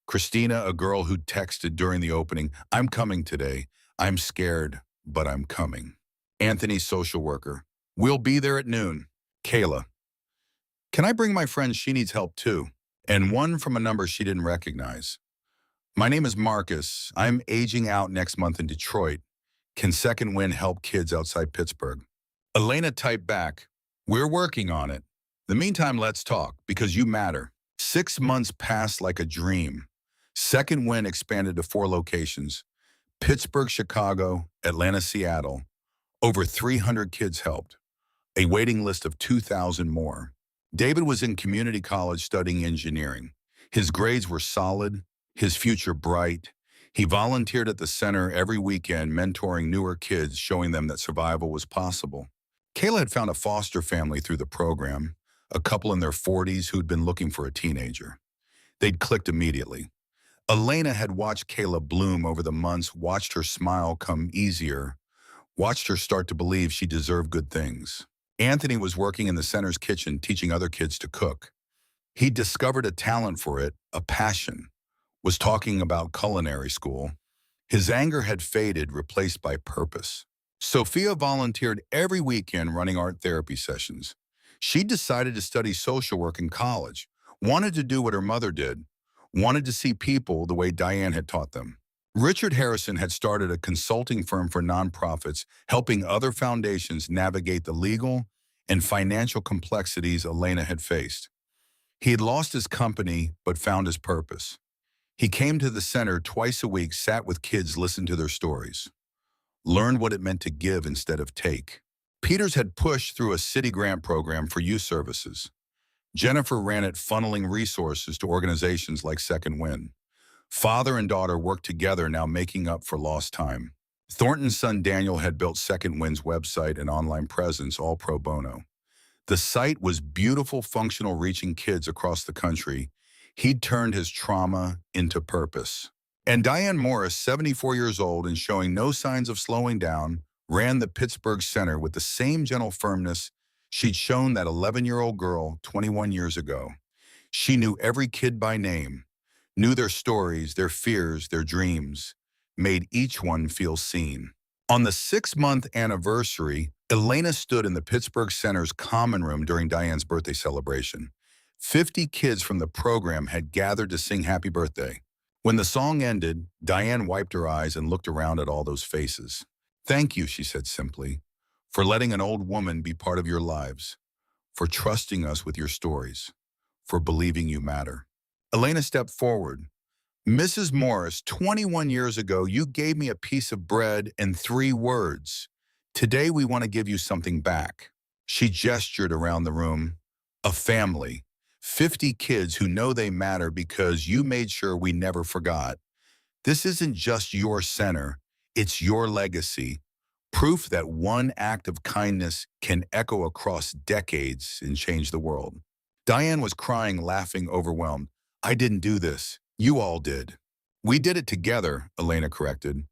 Christina, a girl who'd texted during the opening, I'm coming today. I'm scared, but I'm coming. Anthony, social worker. We'll be there at noon. Kayla. Can I bring my friend? She needs help too. And one from a number she didn't recognize. My name is Marcus. I'm aging out next month in Detroit. Can Second Wind help kids outside Pittsburgh? Elena typed back, we're working on it. In the meantime, let's talk, because you matter. 6 months passed like a dream. Second Wind expanded to 4 locations. Pittsburgh, Chicago, Atlanta, Seattle. Over 300 kids helped. A waiting list of 2,000 more. David was in community college studying engineering. His grades were solid, his future bright. He volunteered at the center every weekend, mentoring newer kids, showing them that survival was possible. Kayla had found a foster family through the program, a couple in their 40s who'd been looking for a teenager. They'd clicked immediately. Elena had watched Kayla bloom over the months, watched her smile come easier, watched her start to believe she deserved good things. Anthony was working in the center's kitchen, teaching other kids to cook. He'd discovered a talent for it, a passion, was talking about culinary school. His anger had faded, replaced by purpose. Sophia volunteered every weekend running art therapy sessions. She decided to study social work in college, wanted to do what her mother did, wanted to see people the way Diane had taught them. Richard Harrison had started a consulting firm for nonprofits, helping other foundations navigate the legal and financial complexities Elena had faced. He had lost his company, but found his purpose. He came to the center twice a week, sat with kids, listened to their stories, learned what it meant to give instead of take. Peters had pushed through a city grant program for youth services. Jennifer ran it, funneling resources to organizations like Second Wind. Father and daughter worked together, now making up for lost time. Thornton's son Daniel had built Second Wind's website and online presence, all pro bono. The site was beautiful, functional, reaching kids across the country. He'd turned his trauma into purpose. And Diane Morris, 74 years old and showing no signs of slowing down, ran the Pittsburgh Center with the same gentle firmness she'd shown that 11-year-old girl 21 years ago. She knew every kid by name, knew their stories, their fears, their dreams, made each one feel seen. On the 6-month anniversary, Elena stood in the Pittsburgh Center's common room during Diane's birthday celebration. 50 kids from the program had gathered to sing happy birthday. When the song ended, Diane wiped her eyes and looked around at all those faces. Thank you, she said simply, for letting an old woman be part of your lives, for trusting us with your stories, for believing you matter. Elena stepped forward. Mrs. Morris, 21 years ago, you gave me a piece of bread and 3 words. Today we want to give you something back. She gestured around the room. A family. 50 kids who know they matter because you made sure we never forgot. This isn't just your center, it's your legacy. Proof that one act of kindness can echo across decades and change the world. Diane was crying, laughing, overwhelmed. I didn't do this. You all did. We did it together, Elena corrected.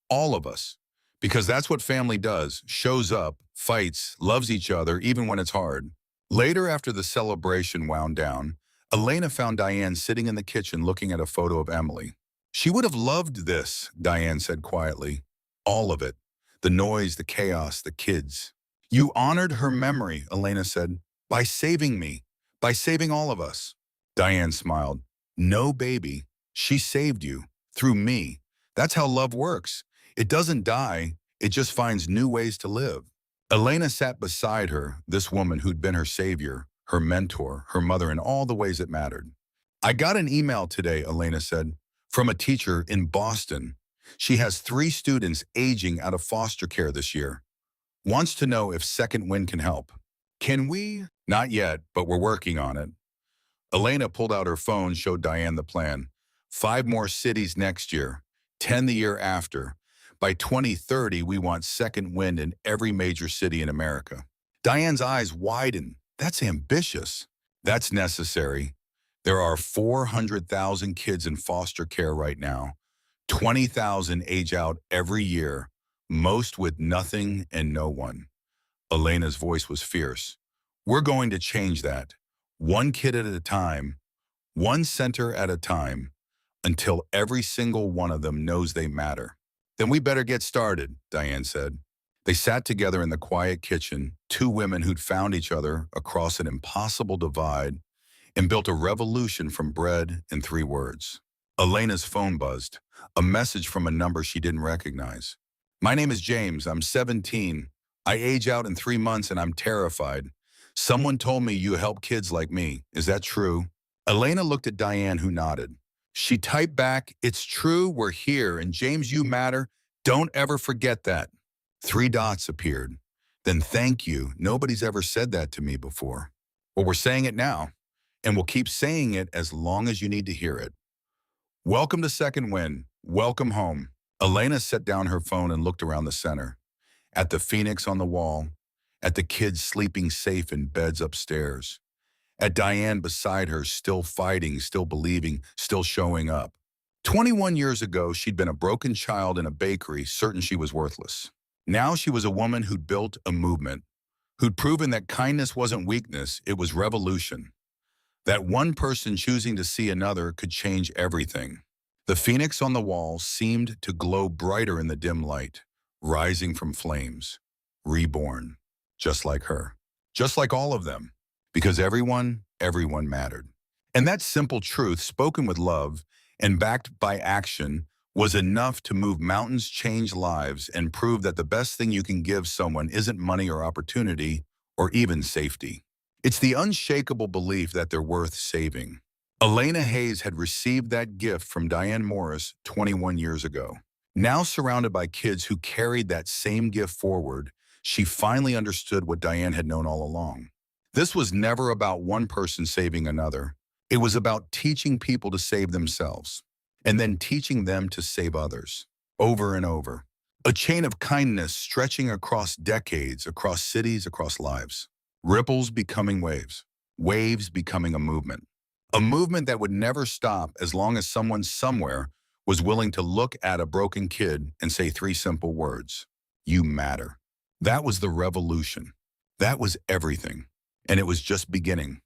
All of us. Because that's what family does. Shows up, fights, loves each other, even when it's hard. Later, after the celebration wound down, Elena found Diane sitting in the kitchen looking at a photo of Emily. She would have loved this, Diane said quietly. All of it. The noise, the chaos, the kids. You honored her memory, Elena said, by saving me, by saving all of us. Diane smiled. No, baby. She saved you. Through me. That's how love works. It doesn't die. It just finds new ways to live. Elena sat beside her, this woman who'd been her savior, her mentor, her mother in all the ways that mattered. I got an email today, Elena said, from a teacher in Boston. She has 3 students aging out of foster care this year. Wants to know if Second Wind can help. Can we? Not yet, but we're working on it. Elena pulled out her phone, showed Diane the plan. 5 more cities next year, 10 the year after. By 2030, we want Second Wind in every major city in America. Diane's eyes widened. That's ambitious. That's necessary. There are 400,000 kids in foster care right now. 20,000 age out every year, most with nothing and no one. Elena's voice was fierce. We're going to change that. One kid at a time, one center at a time, until every single one of them knows they matter. Then we better get started, Diane said. They sat together in the quiet kitchen, 2 women who'd found each other across an impossible divide and built a revolution from bread and 3 words. Elena's phone buzzed, a message from a number she didn't recognize. My name is James. I'm 17. I age out in 3 months and I'm terrified. Someone told me you help kids like me. Is that true? Elena looked at Diane, who nodded. She typed back, it's true, we're here, and James, you matter. Don't ever forget that. 3 dots appeared. Then thank you. Nobody's ever said that to me before. Well, we're saying it now, and we'll keep saying it as long as you need to hear it. Welcome to Second Wind. Welcome home. Elena set down her phone and looked around the center. At the phoenix on the wall, at the kids sleeping safe in beds upstairs, at Diane beside her, still fighting, still believing, still showing up. 21 years ago, she'd been a broken child in a bakery, certain she was worthless. Now she was a woman who'd built a movement, who'd proven that kindness wasn't weakness, it was revolution. That one person choosing to see another could change everything. The phoenix on the wall seemed to glow brighter in the dim light, rising from flames, reborn, just like her, just like all of them, because everyone mattered. And that simple truth, spoken with love and backed by action, was enough to move mountains, change lives, and prove that the best thing you can give someone isn't money or opportunity or even safety. It's the unshakable belief that they're worth saving. Elena Hayes had received that gift from Diane Morris 21 years ago. Now surrounded by kids who carried that same gift forward, she finally understood what Diane had known all along. This was never about one person saving another. It was about teaching people to save themselves, and then teaching them to save others, over and over. A chain of kindness stretching across decades, across cities, across lives. Ripples becoming waves, waves becoming a movement that would never stop as long as someone somewhere was willing to look at a broken kid and say 3 simple words. You matter. That was the revolution. That was everything. And it was just beginning.